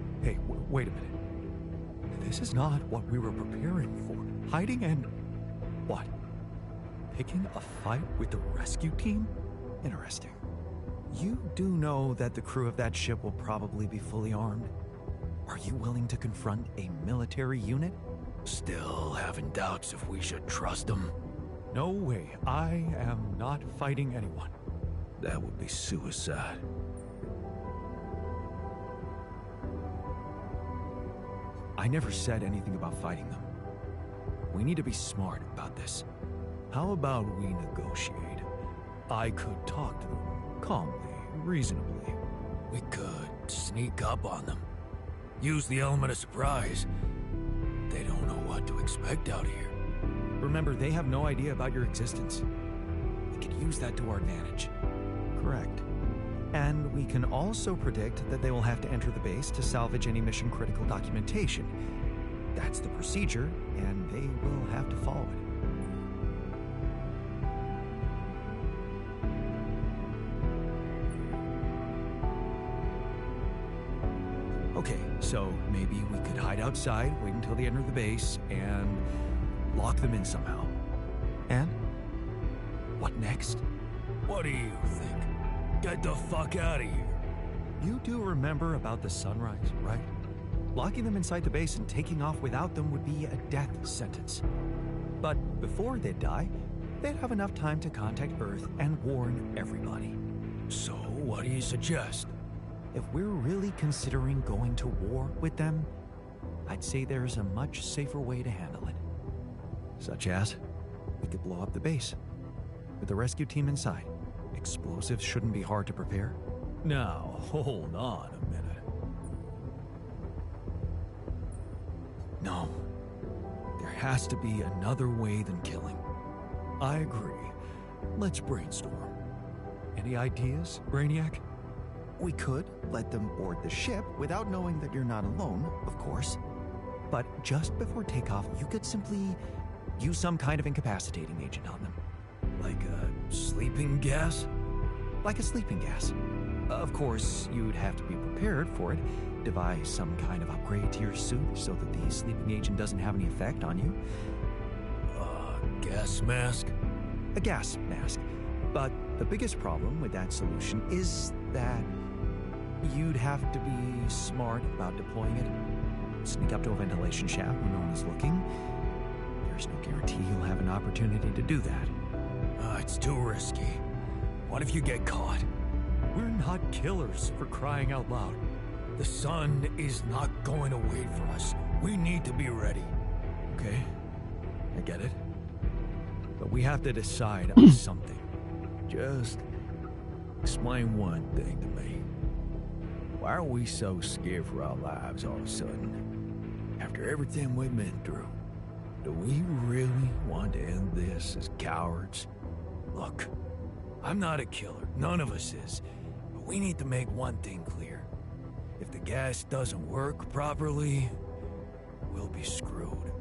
wait a minute. This is not what we were preparing for. Hiding and... what? Picking a fight with the rescue team? Interesting. You do know that the crew of that ship will probably be fully armed. Are you willing to confront a military unit? Still having doubts if we should trust them. No way. I am not fighting anyone. That would be suicide. I never said anything about fighting them. We need to be smart about this. How about we negotiate? I could talk to them calmly, reasonably. We could sneak up on them. Use the element of surprise. They don't know what to expect out here. Remember, they have no idea about your existence. We could use that to our advantage. Correct. And we can also predict that they will have to enter the base to salvage any mission-critical documentation. That's the procedure, and they will have to follow it. Okay, so maybe we could hide outside, wait until they enter the base, and lock them in somehow. And? What next? What do you think? Get the fuck out of here. You do remember about the sunrise, right? Locking them inside the base and taking off without them would be a death sentence. But before they'd die, they'd have enough time to contact Earth and warn everybody. So, what do you suggest? If we're really considering going to war with them, I'd say there's a much safer way to handle it. Such as, we could blow up the base with the rescue team inside. Explosives shouldn't be hard to prepare. Now, hold on a minute. No, has to be another way than killing. I agree. Let's brainstorm. Any ideas, Brainiac? We could let them board the ship without knowing that you're not alone, of course. But just before takeoff, you could simply use some kind of incapacitating agent on them. Like a sleeping gas? Like a sleeping gas. Of course, you'd have to be prepared for it. Devise some kind of upgrade to your suit so that the sleeping agent doesn't have any effect on you. Gas mask? A gas mask. But the biggest problem with that solution is that you'd have to be smart about deploying it. Sneak up to a ventilation shaft when no one is looking. There's no guarantee you'll have an opportunity to do that. It's too risky. What if you get caught? We're not killers, for crying out loud. The sun is not going to wait for us. We need to be ready. Okay, I get it. But we have to decide on something. Just explain one thing to me. Why are we so scared for our lives all of a sudden? After everything we've been through, do we really want to end this as cowards? Look, I'm not a killer. None of us is. But we need to make one thing clear. If the gas doesn't work properly, we'll be screwed.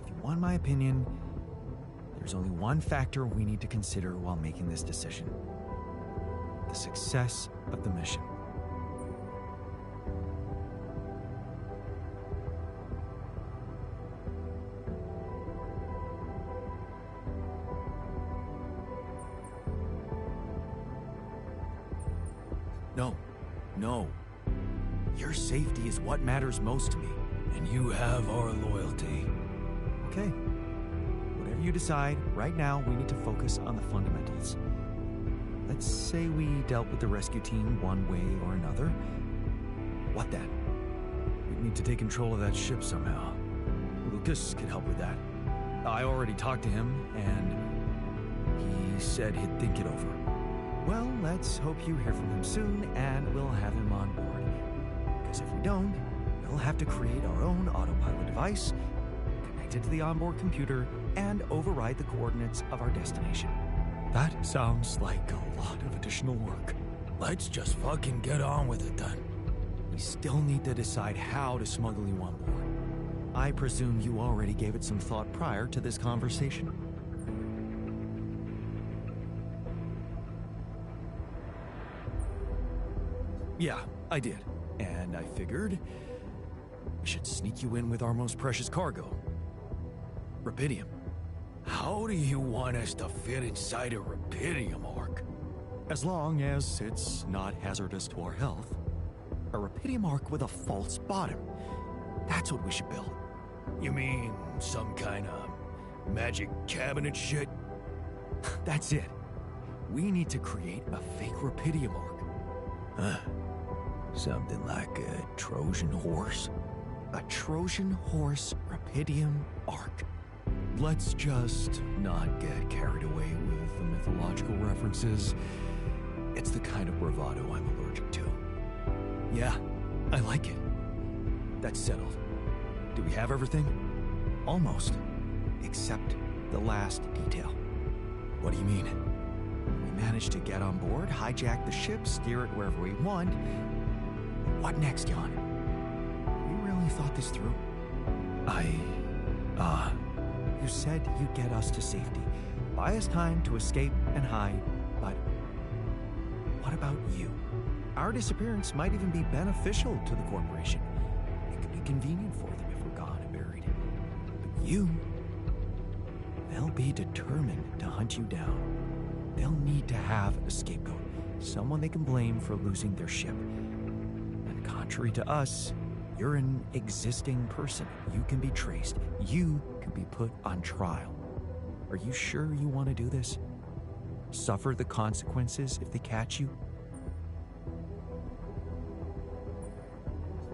If you want my opinion, there's only one factor we need to consider while making this decision. The success of the mission. No. Your safety is what matters most to me. And you have our loyalty. Okay. Whatever you decide, right now we need to focus on the fundamentals. Let's say we dealt with the rescue team one way or another. What then? We need to take control of that ship somehow. Lucas could help with that. I already talked to him, and he said he'd think it over. Well, let's hope you hear from him soon, and we'll have him on board. Because if we don't, we'll have to create our own autopilot device, connect it to the onboard computer, and override the coordinates of our destination. That sounds like a lot of additional work. Let's just fucking get on with it then. We still need to decide how to smuggle you on board. I presume you already gave it some thought prior to this conversation. Yeah, I did. And I figured we should sneak you in with our most precious cargo. Rubidium. How do you want us to fit inside a Rubidium Ark? As long as it's not hazardous to our health. A Rubidium Ark with a false bottom. That's what we should build. You mean some kind of magic cabinet shit? That's it. We need to create a fake Rubidium Ark. Huh? Something like a Trojan horse? A Trojan horse Rubidium Ark. Let's just not get carried away with the mythological references. It's the kind of bravado I'm allergic to. Yeah, I like it. That's settled. Do we have everything? Almost. Except the last detail. What do you mean? We managed to get on board, hijack the ship, steer it wherever we want. What next, Jan? You really thought this through? You said you'd get us to safety, buy us time to escape and hide, but what about you? Our disappearance might even be beneficial to the corporation. It could be convenient for them if we're gone and buried. But you, they'll be determined to hunt you down. They'll need to have a scapegoat, someone they can blame for losing their ship. And contrary to us, you're an existing person. You can be traced. You can be put on trial. Are you sure you want to do this? Suffer the consequences if they catch you?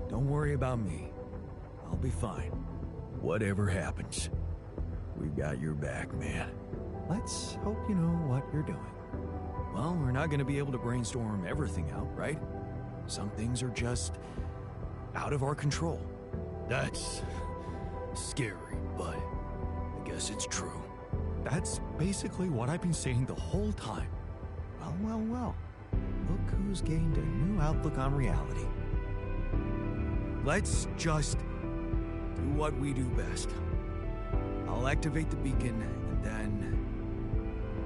Don't worry about me. I'll be fine. Whatever happens, we've got your back, man. Let's hope you know what you're doing. Well, we're not going to be able to brainstorm everything out, right? Some things are just out of our control. That's scary, but guess it's true. That's basically what I've been saying the whole time. Well, well, well. Look who's gained a new outlook on reality. Let's just do what we do best. I'll activate the beacon, and then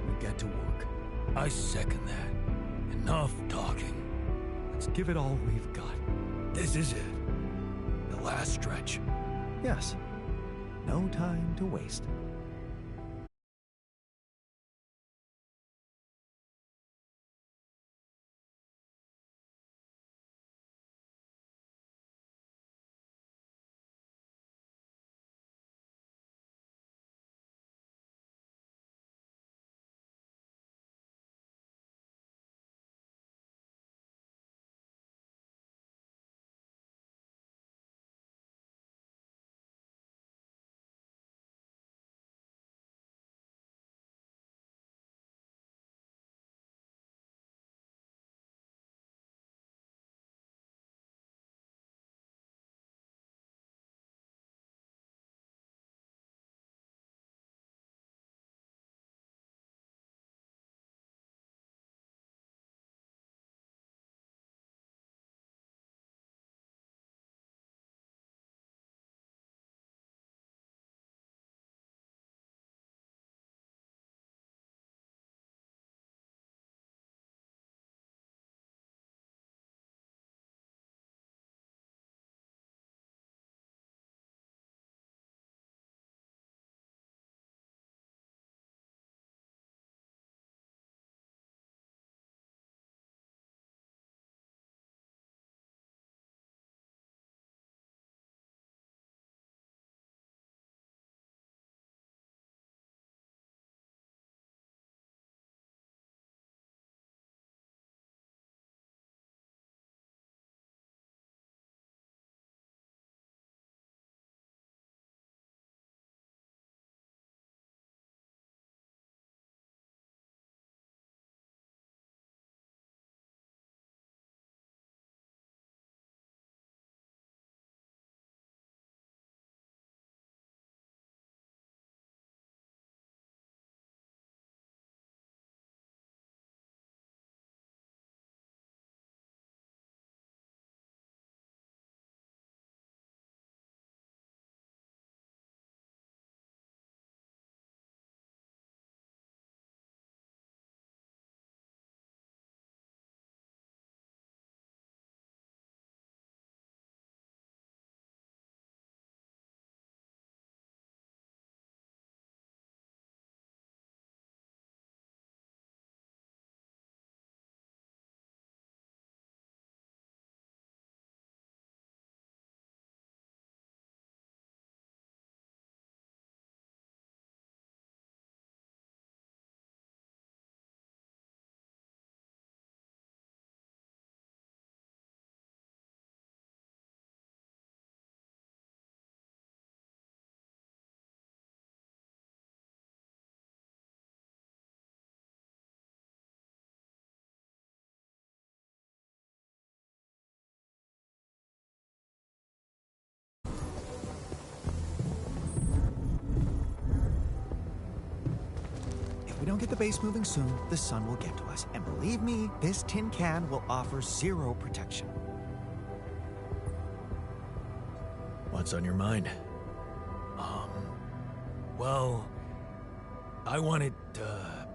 we get to work. I second that. Enough talking. Let's give it all we've got. This is it. The last stretch. Yes. No time to waste. If we don't get the base moving soon, the sun will get to us. And believe me, this tin can will offer zero protection. What's on your mind? Well, I wanted to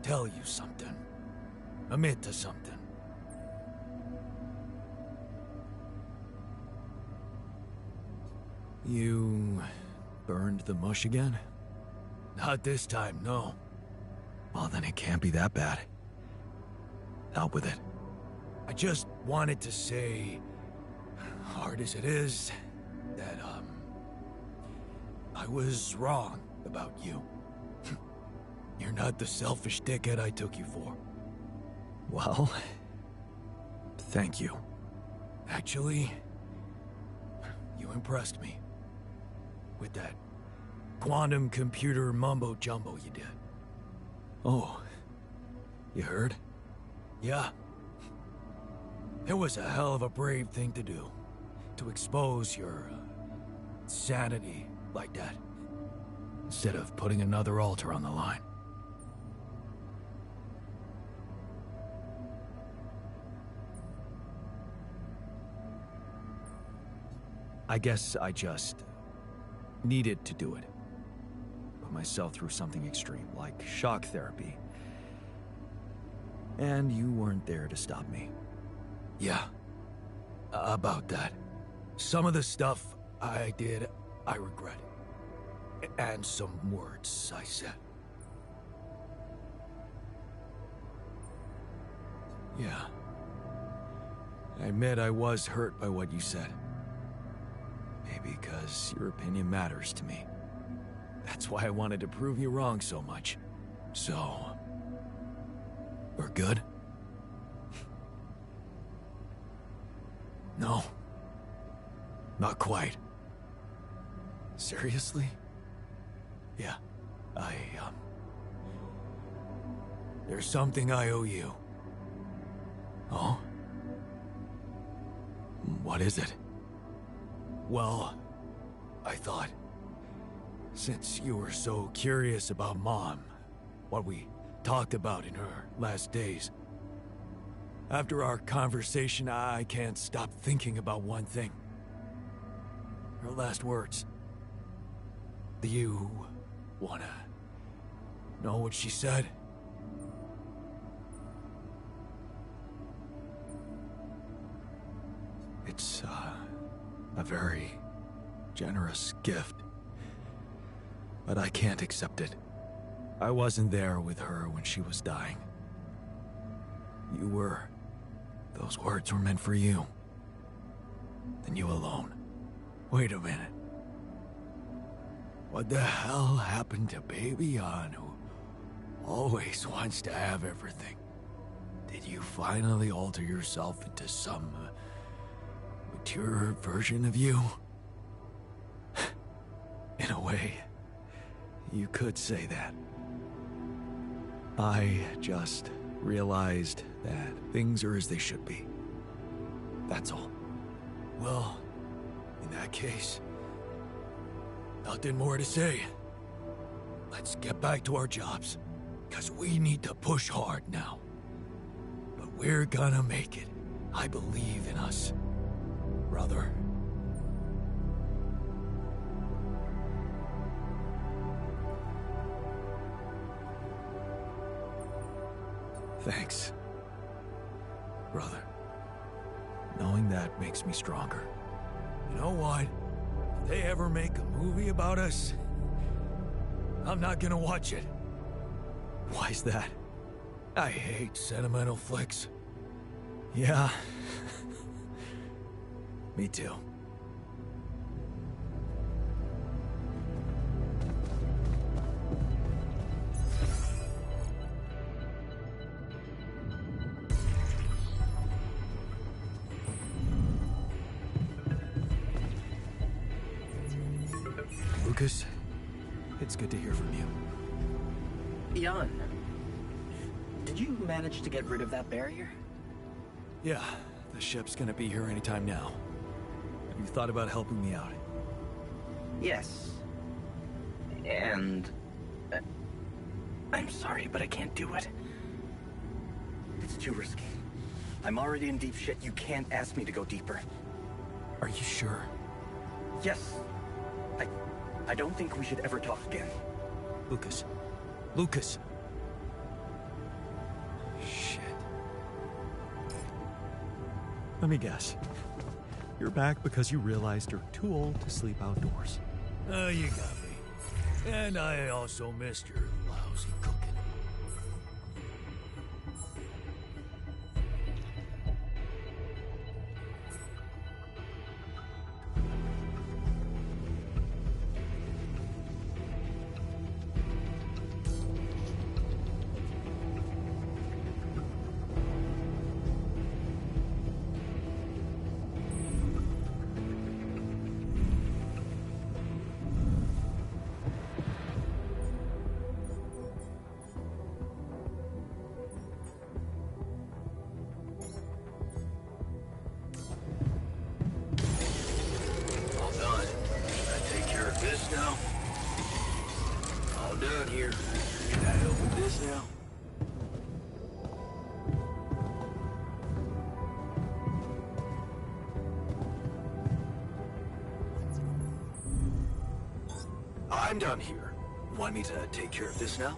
tell you something. Admit to something. You burned the mush again? Not this time, no. Well, then it can't be that bad. Out with it. I just wanted to say, hard as it is, that, I was wrong about you. You're not the selfish dickhead I took you for. Well, thank you. Actually, you impressed me. With that quantum computer mumbo-jumbo you did. Oh, you heard? Yeah. It was a hell of a brave thing to do. To expose your sanity like that. instead of putting another altar on the line. I guess I just needed to do it. Put myself through something extreme, like shock therapy. And you weren't there to stop me. Yeah, about that. Some of the stuff I did, I regret. And some words I said. Yeah. I admit I was hurt by what you said. Maybe because your opinion matters to me. That's why I wanted to prove you wrong so much. So... we're good? No. Not quite. Seriously? Yeah. There's something I owe you. Oh? What is it? Well, I thought, since you were so curious about Mom, what we talked about in her last days, after our conversation, I can't stop thinking about one thing. Her last words. Do you wanna know what she said? It's, a very generous gift. But I can't accept it. I wasn't there with her when she was dying. You were. Those words were meant for you. And you alone. Wait a minute. What the hell happened to Baby An, who always wants to have everything? Did you finally alter yourself into some mature version of you? In a way, you could say that. I just realized that things are as they should be. That's all. Well, in that case, nothing more to say. Let's get back to our jobs, because we need to push hard now. But we're gonna make it. I believe in us, brother. Thanks, brother. Knowing that makes me stronger. You know what? If they ever make a movie about us, I'm not gonna watch it. Why's that? I hate sentimental flicks. Yeah. Me too. Lucas, it's good to hear from you. Jan, did you manage to get rid of that barrier? Yeah, the ship's gonna be here anytime now. Have you thought about helping me out? Yes. And... I'm sorry, but I can't do it. It's too risky. I'm already in deep shit. You can't ask me to go deeper. Are you sure? Yes. I don't think we should ever talk again. Lucas. Lucas! Shit. Let me guess. You're back because you realized you're too old to sleep outdoors. You got me. And I also missed your lousy cooking. I'm done here. Want me to take care of this now?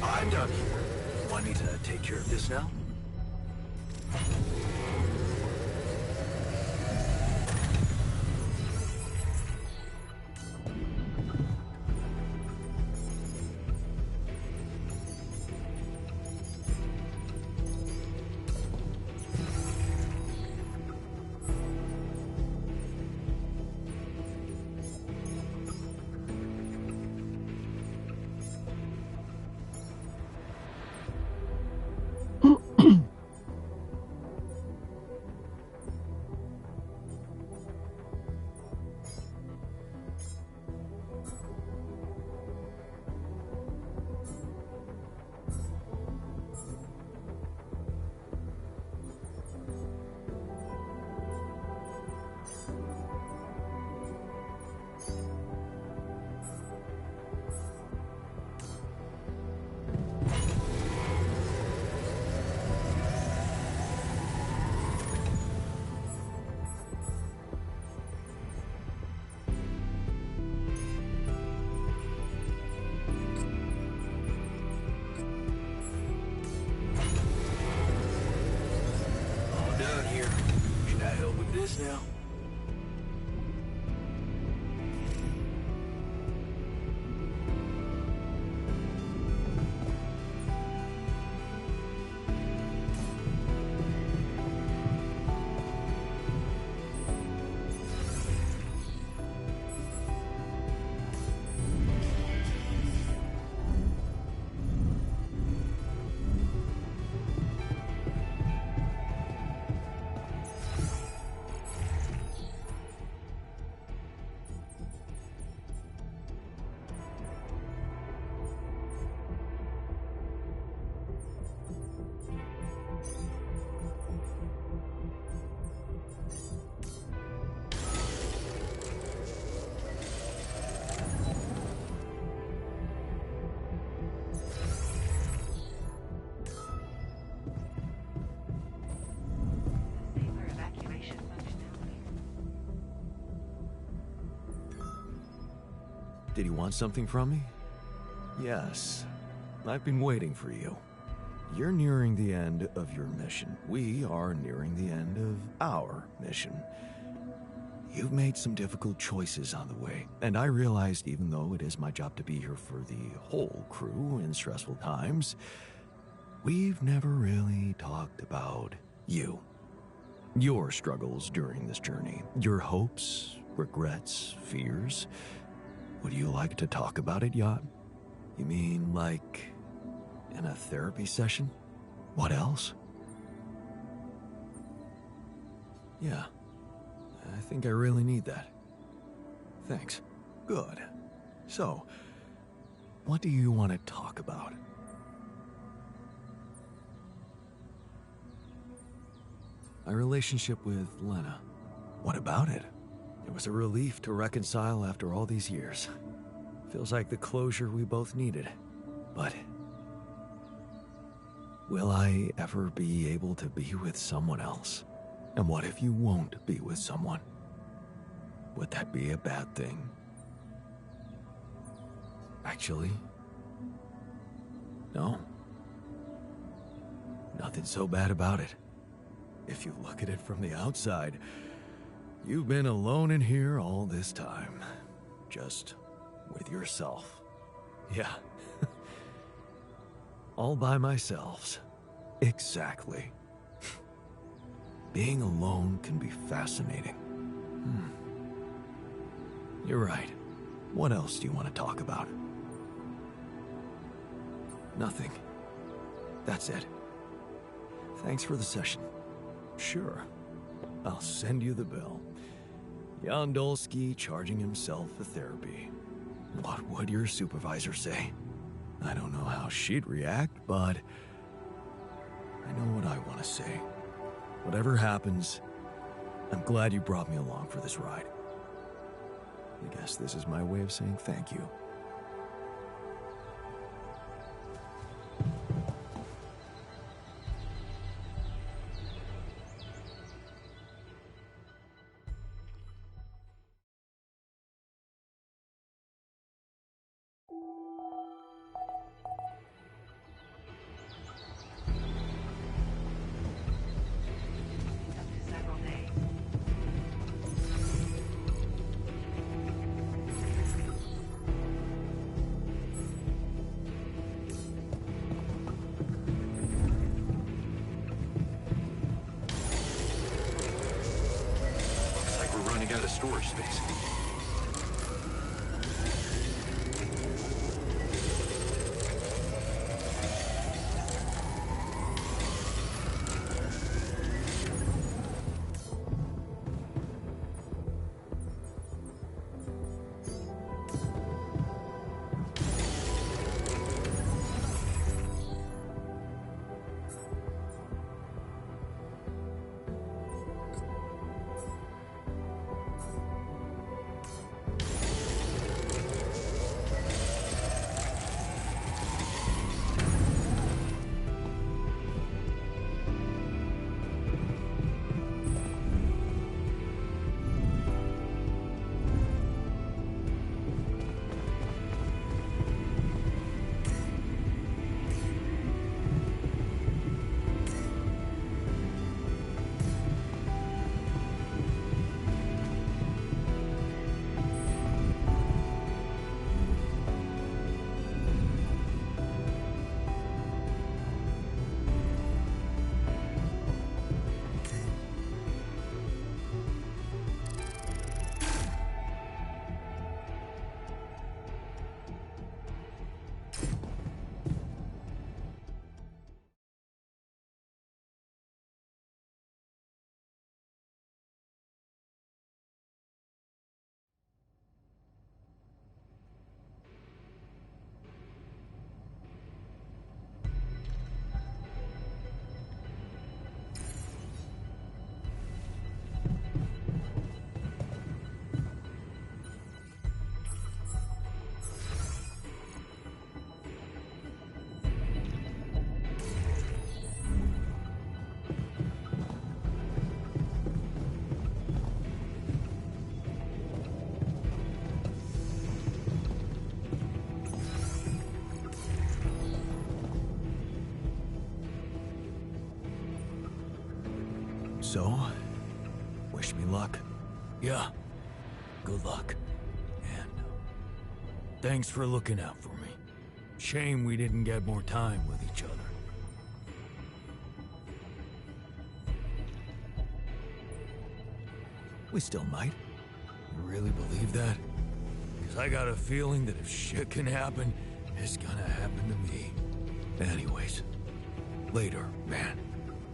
I'm done here. Want me to take care of this now? All done here. Should I help with this now? Safer evacuation functionality. Did you want something from me? Yes. I've been waiting for you. You're nearing the end of your mission. We are nearing the end of our mission. You've made some difficult choices on the way, and I realized even though it is my job to be here for the whole crew in stressful times, we've never really talked about you. Your struggles during this journey, your hopes, regrets, fears. Would you like to talk about it, Yacht? You mean like in a therapy session? What else? Yeah, I think I really need that. Thanks. Good. So, what do you want to talk about? My relationship with Lena. What about it? It was a relief to reconcile after all these years. Feels like the closure we both needed. But will I ever be able to be with someone else? And what if you won't be with someone? Would that be a bad thing? Actually, no. Nothing so bad about it. If you look at it from the outside, you've been alone in here all this time. Just with yourself. Yeah. All by myself. Exactly. Being alone can be fascinating. You're right. What else do you want to talk about? Nothing. That's it. Thanks for the session. Sure. I'll send you the bill. Jan Dolsky charging himself for therapy. What would your supervisor say? I don't know how she'd react, but I know what I want to say. Whatever happens, I'm glad you brought me along for this ride. I guess this is my way of saying thank you. Up to several days. Looks like we're running out of storage space. So, wish me luck. Yeah, good luck. And thanks for looking out for me. Shame we didn't get more time with each other. We still might. You really believe that? Because I got a feeling that if shit can happen, it's gonna happen to me. Anyways, later, man.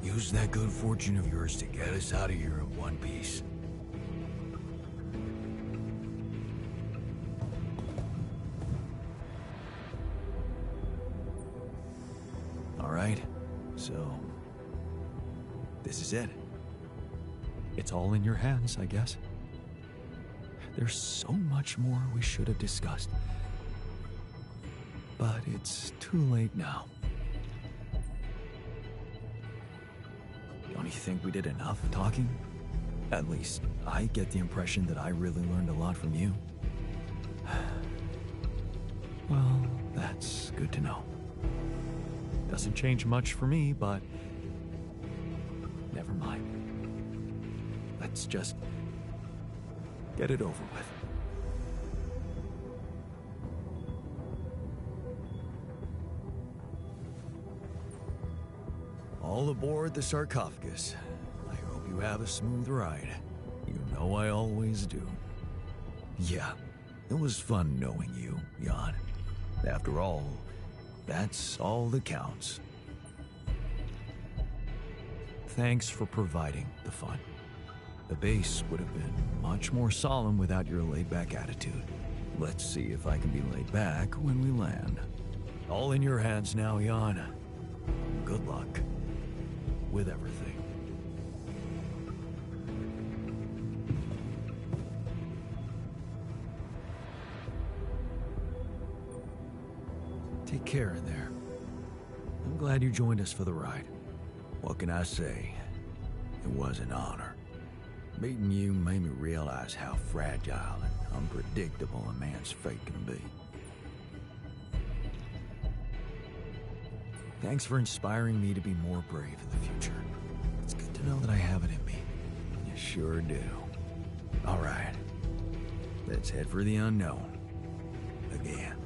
Use that good fortune of yours to get us out of here in one piece. All right, so this is it. It's all in your hands, I guess. There's so much more we should have discussed, But it's too late now. Don't you think we did enough talking? At least, I get the impression that I really learned a lot from you. Well, that's good to know. Doesn't change much for me, but never mind. Let's just get it over with. All aboard the sarcophagus. I hope you have a smooth ride. You know I always do. Yeah, it was fun knowing you, Jan. After all, that's all that counts. Thanks for providing the fun. The base would have been much more solemn without your laid-back attitude. Let's see if I can be laid back when we land. All in your hands now, Jan. Good luck with everything. Take care in there. I'm glad you joined us for the ride. What can I say? It was an honor. Meeting you made me realize how fragile and unpredictable a man's fate can be. Thanks for inspiring me to be more brave in the future. It's good to know that I have it in me. You sure do. All right. Let's head for the unknown. Again.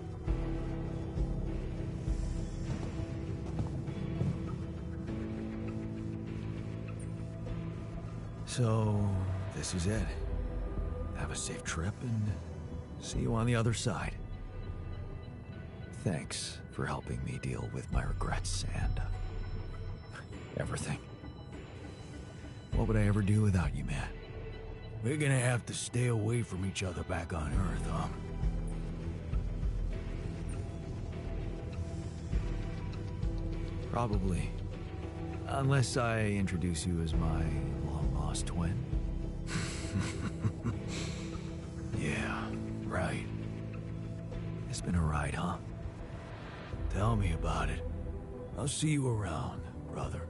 So, this is it. Have a safe trip and see you on the other side. Thanks for helping me deal with my regrets and everything. What would I ever do without you, man? We're gonna have to stay away from each other back on Earth, huh? Probably. Unless I introduce you as my long-lost twin. Yeah, right. It's been a ride, huh? Tell me about it. I'll see you around, brother.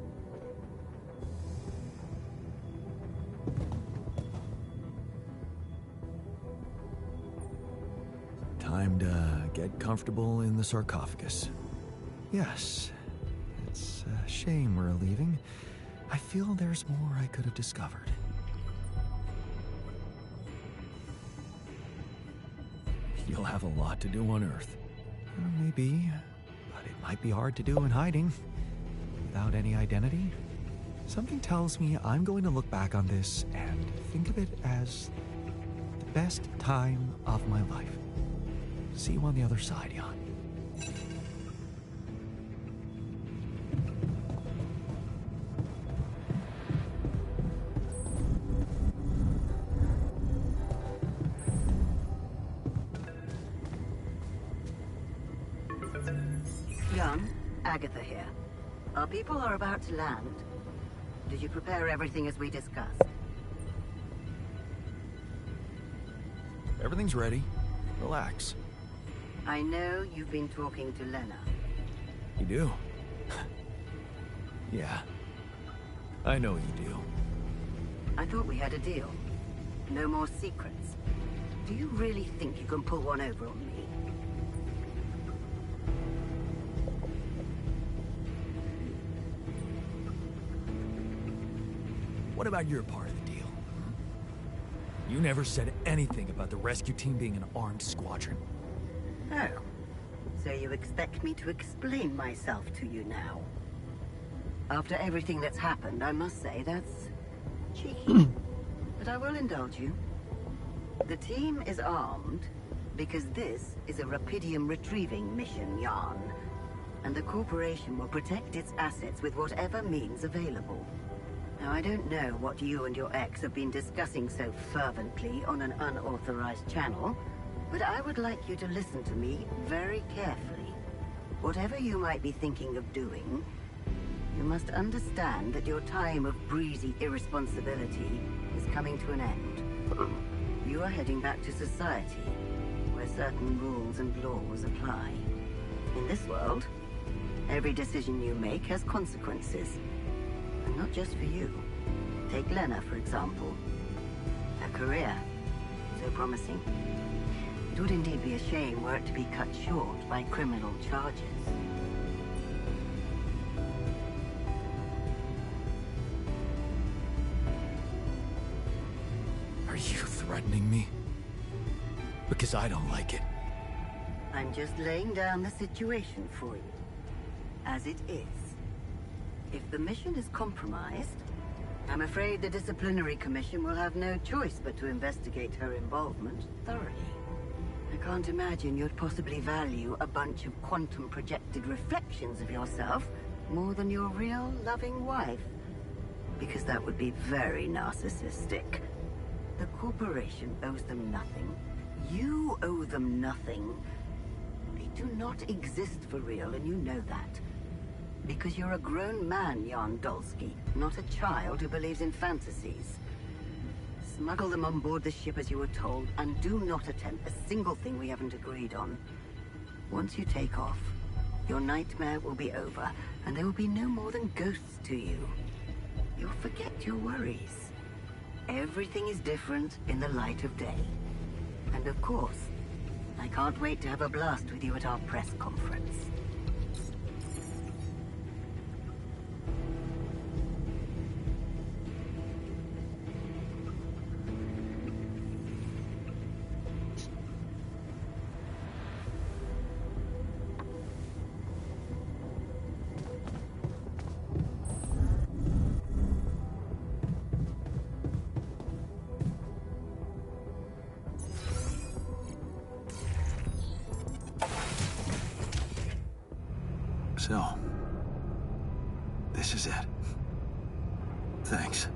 Time to get comfortable in the sarcophagus. Yes, it's a shame we're leaving. I feel there's more I could have discovered. You'll have a lot to do on Earth. Maybe, but it might be hard to do in hiding. Without any identity. Something tells me I'm going to look back on this and think of it as the best time of my life. See you on the other side, Jan. Jan, Agatha here. Our people are about to land. Did you prepare everything as we discussed? Everything's ready. Relax. I know you've been talking to Lena. You do? Yeah. I know you do. I thought we had a deal. No more secrets. Do you really think you can pull one over on me? What about your part of the deal? You never said anything about the rescue team being an armed squadron. Oh. So you expect me to explain myself to you now? After everything that's happened, I must say that's cheeky. But I will indulge you. The team is armed because this is a Rapidium retrieving mission, Jan. And the corporation will protect its assets with whatever means available. Now, I don't know what you and your ex have been discussing so fervently on an unauthorized channel, but I would like you to listen to me very carefully. Whatever you might be thinking of doing, you must understand that your time of breezy irresponsibility is coming to an end. You are heading back to society, where certain rules and laws apply. In this world, every decision you make has consequences. And not just for you. Take Lena, for example. Her career, so promising. It would indeed be a shame were it to be cut short by criminal charges. Are you threatening me? Because I don't like it. I'm just laying down the situation for you. As it is. If the mission is compromised, I'm afraid the Disciplinary Commission will have no choice but to investigate her involvement thoroughly. I can't imagine you'd possibly value a bunch of quantum-projected reflections of yourself more than your real, loving wife. Because that would be very narcissistic. The corporation owes them nothing. You owe them nothing. They do not exist for real, and you know that. Because you're a grown man, Jan Dolsky, not a child who believes in fantasies. Smuggle them on board the ship as you were told, and do not attempt a single thing we haven't agreed on. Once you take off, your nightmare will be over, and there will be no more than ghosts to you. You'll forget your worries. Everything is different in the light of day. And of course, I can't wait to have a blast with you at our press conference. So, this is it. Thanks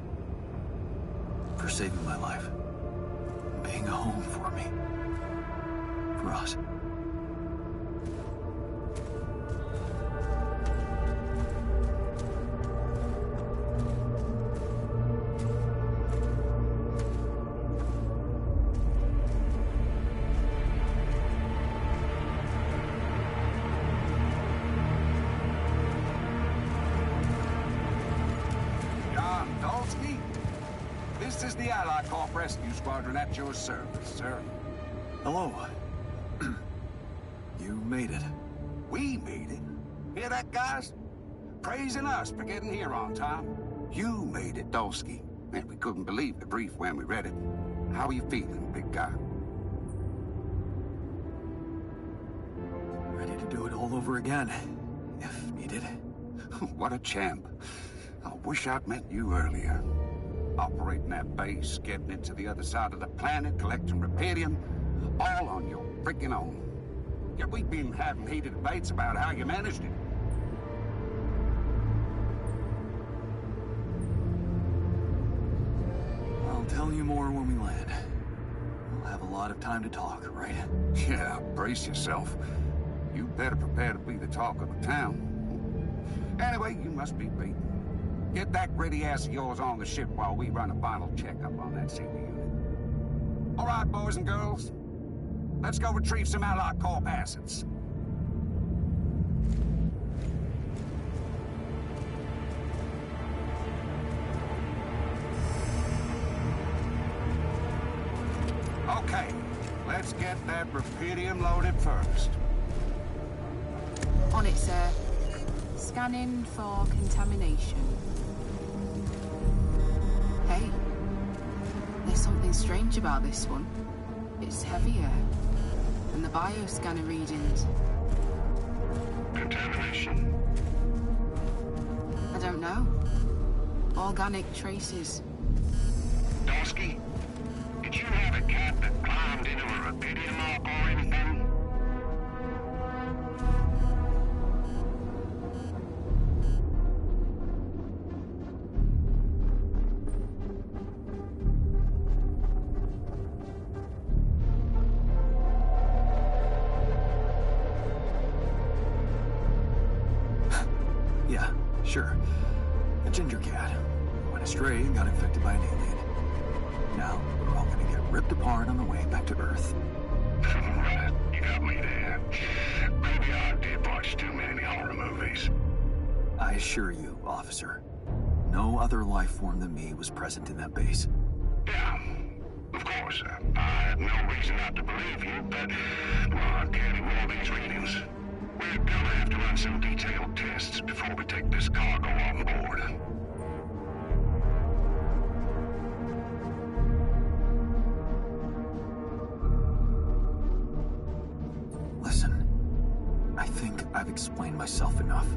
for saving my life. Being a home for me. For us. This is the Allied Corp Rescue Squadron at your service, sir. Hello. You made it. We made it. Hear that, guys? Praising us for getting here on time. You made it, Dolsky. And we couldn't believe the brief when we read it. How are you feeling, big guy? Ready to do it all over again, if needed. What a champ. I wish I'd met you earlier. Operating that base, getting it to the other side of the planet, collecting Repedium, all on your freaking own. Yet we've been having heated debates about how you managed it. I'll tell you more when we land. We'll have a lot of time to talk, right? Yeah, brace yourself. You better prepare to be the talk of the town. Anyway, you must be beaten. Get that gritty ass of yours on the ship while we run a final checkup on that single unit. All right, boys and girls. Let's go retrieve some Allied Corp assets. Okay, let's get that Repedium loaded first. On it, sir. Scanning for contamination. Hey, there's something strange about this one. It's heavier. And the bioscanner readings. Contamination? I don't know. Organic traces. Dolsky, did you have a cat that climbed into a Repedium arc or anything? Yeah, sure. A ginger cat. Went astray and got infected by an alien. Now, we're all gonna get ripped apart on the way back to Earth. You got me there. Maybe I did watch too many horror movies. I assure you, officer, no other life form than me was present in that base. Yeah, of course. I have no reason not to believe you, but, well, I can't ignore these readings. We're gonna have to run some detailed tests before we take this cargo on board. Listen, I think I've explained myself enough.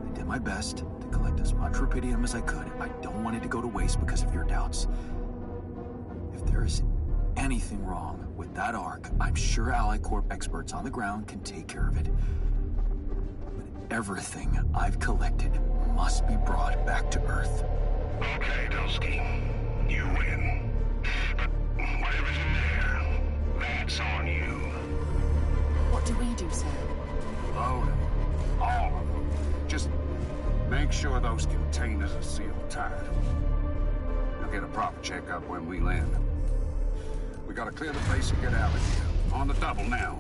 I did my best to collect as much rupidium as I could. I don't want it to go to waste because of your doubts. If there is anything wrong with that Ark, I'm sure AliCorp experts on the ground can take care of it. But everything I've collected must be brought back to Earth. Okay, Dulski. You win. But whatever's in there, that's on you. What do we do, sir? Load them. All of them. Just make sure those containers are sealed tight. We'll get a proper checkup when we land. We gotta clear the place and get out of here. On the double now.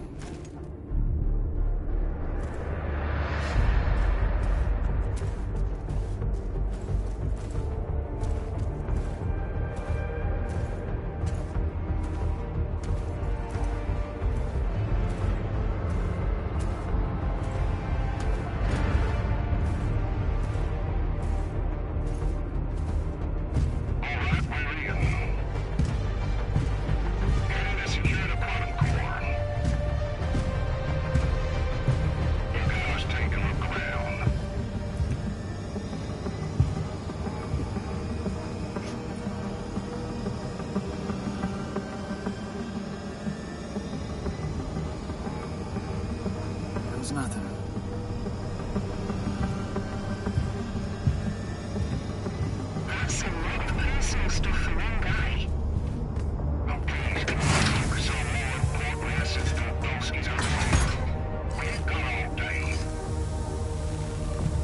Nothing. That's a lot of personal stuff for one guy. Okay, focus on more important assets than Dulski's own. We've got all day.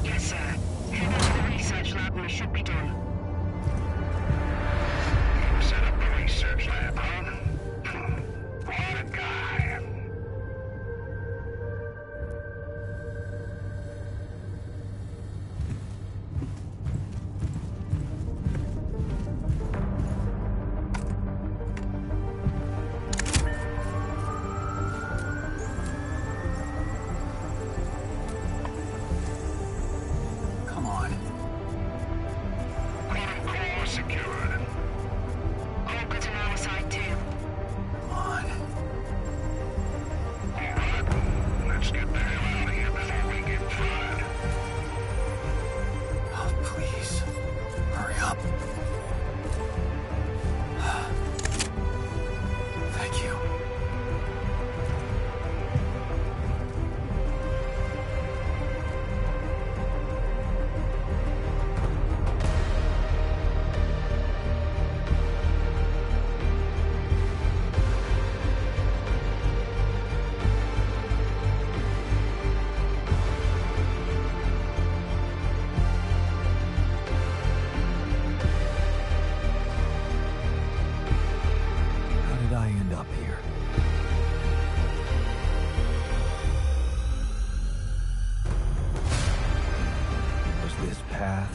Yes, sir. Head into the research lab and we should be done. You set up the research lab, huh? What a guy.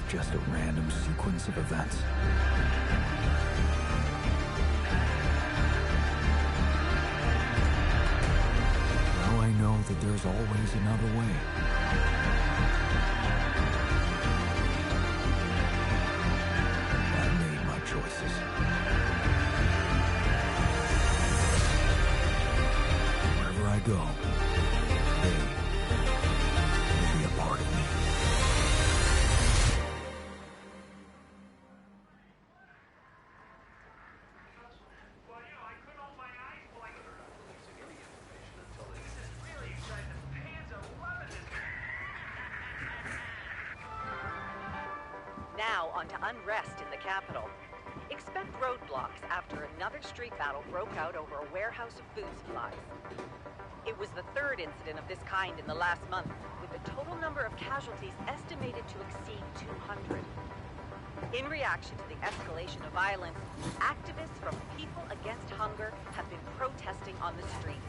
Just a random sequence of events. Now I know that there's always another way. I made my choices. Wherever I go, they will be a part of me. Now onto unrest in the capital. Expect roadblocks after another street battle broke out over a warehouse of food supplies. It was the third incident of this kind in the last month, with the total number of casualties estimated to exceed 200. In reaction to the escalation of violence, activists from People Against Hunger have been protesting on the streets.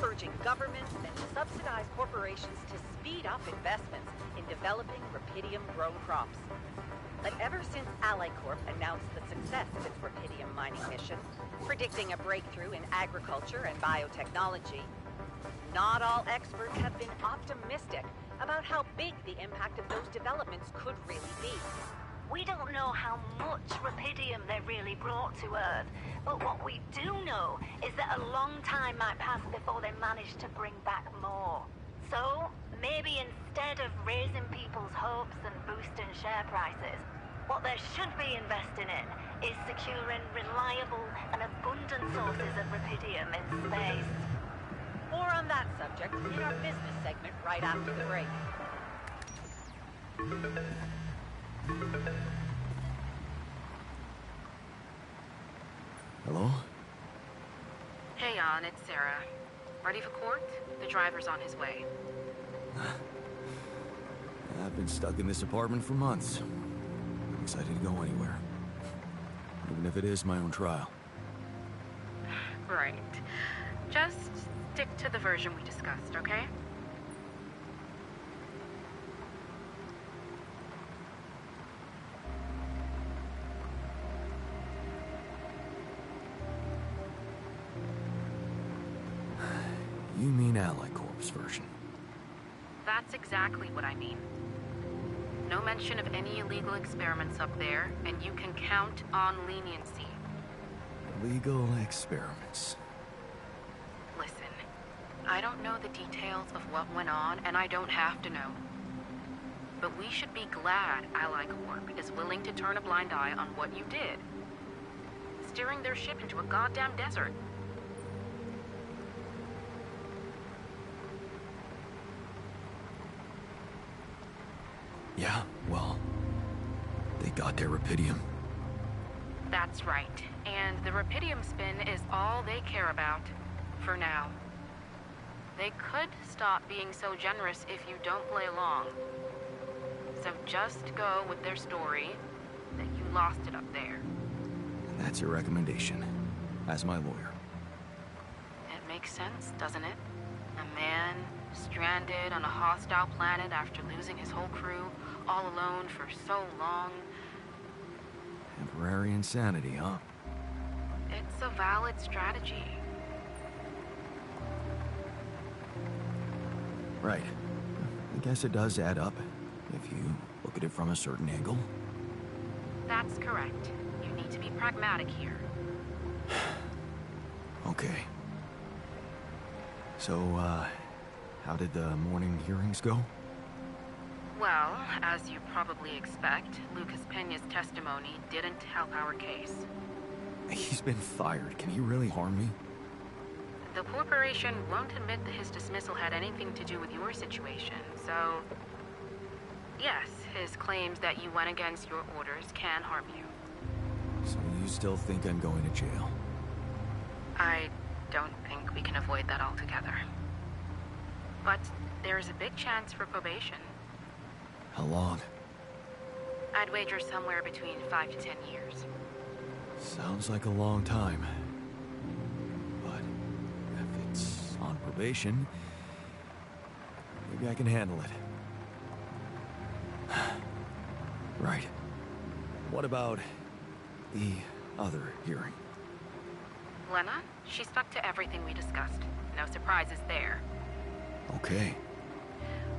urging governments and subsidized corporations to speed up investments in developing rupidium-grown crops. But ever since AlliCorp announced the success of its rupidium mining mission, predicting a breakthrough in agriculture and biotechnology, not all experts have been optimistic about how big the impact of those developments could really be. We don't know how much rupidium they really brought to Earth, but what we do know is that a long time might pass before they manage to bring back more. So, maybe instead of raising people's hopes and boosting share prices, what they should be investing in is securing reliable and abundant sources of rupidium in space. More on that subject in our business segment right after the break. Hello? Hey, Jan, it's Sarah. Ready for court? The driver's on his way. I've been stuck in this apartment for months. I'm excited to go anywhere. Even if it is my own trial. Right. Just stick to the version we discussed, okay? You mean AlliCorp's version? That's exactly what I mean. No mention of any illegal experiments up there, and you can count on leniency. Legal experiments. Listen, I don't know the details of what went on, and I don't have to know. But we should be glad AlliCorp is willing to turn a blind eye on what you did. Steering their ship into a goddamn desert. Yeah, well, they got their rupidium. That's right. And the rupidium spin is all they care about. For now. They could stop being so generous if you don't play along. So just go with their story that you lost it up there. And that's your recommendation, as my lawyer. It makes sense, doesn't it? A man stranded on a hostile planet after losing his whole crew, all alone for so long. Temporary insanity, huh? It's a valid strategy. Right. I guess it does add up, if you look at it from a certain angle. That's correct. You need to be pragmatic here. Okay. So, how did the morning hearings go? Well, as you probably expect, Lucas Peña's testimony didn't help our case. He's been fired. Can he really harm me? The corporation won't admit that his dismissal had anything to do with your situation, so... Yes, his claims that you went against your orders can harm you. So you still think I'm going to jail? I don't think we can avoid that altogether. But there's a big chance for probation. How long? I'd wager somewhere between 5 to 10 years. Sounds like a long time. But if it's on probation, maybe I can handle it. Right. What about the other hearing? Lena, she stuck to everything we discussed. No surprises there. Okay.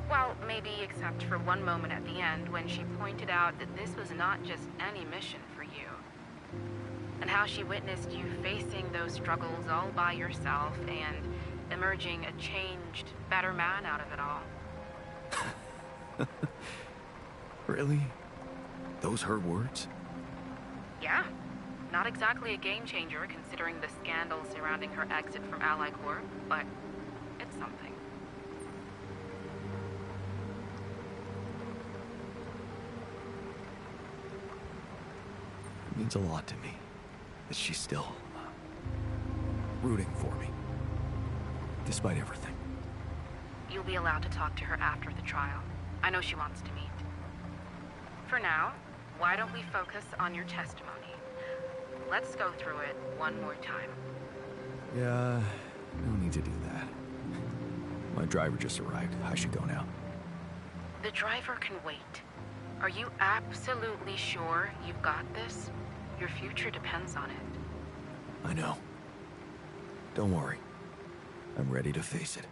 Well, maybe except for one moment at the end when she pointed out that this was not just any mission for you. And how she witnessed you facing those struggles all by yourself and emerging a changed, better man out of it all. Really? Those her words? Yeah. Not exactly a game changer considering the scandal surrounding her exit from AlliCorp, but it's something. It means a lot to me that she's still rooting for me, despite everything. You'll be allowed to talk to her after the trial. I know she wants to meet. For now, why don't we focus on your testimony? Let's go through it one more time. Yeah, no need to do that. My driver just arrived. I should go now. The driver can wait. Are you absolutely sure you've got this? Your future depends on it. I know. Don't worry. I'm ready to face it.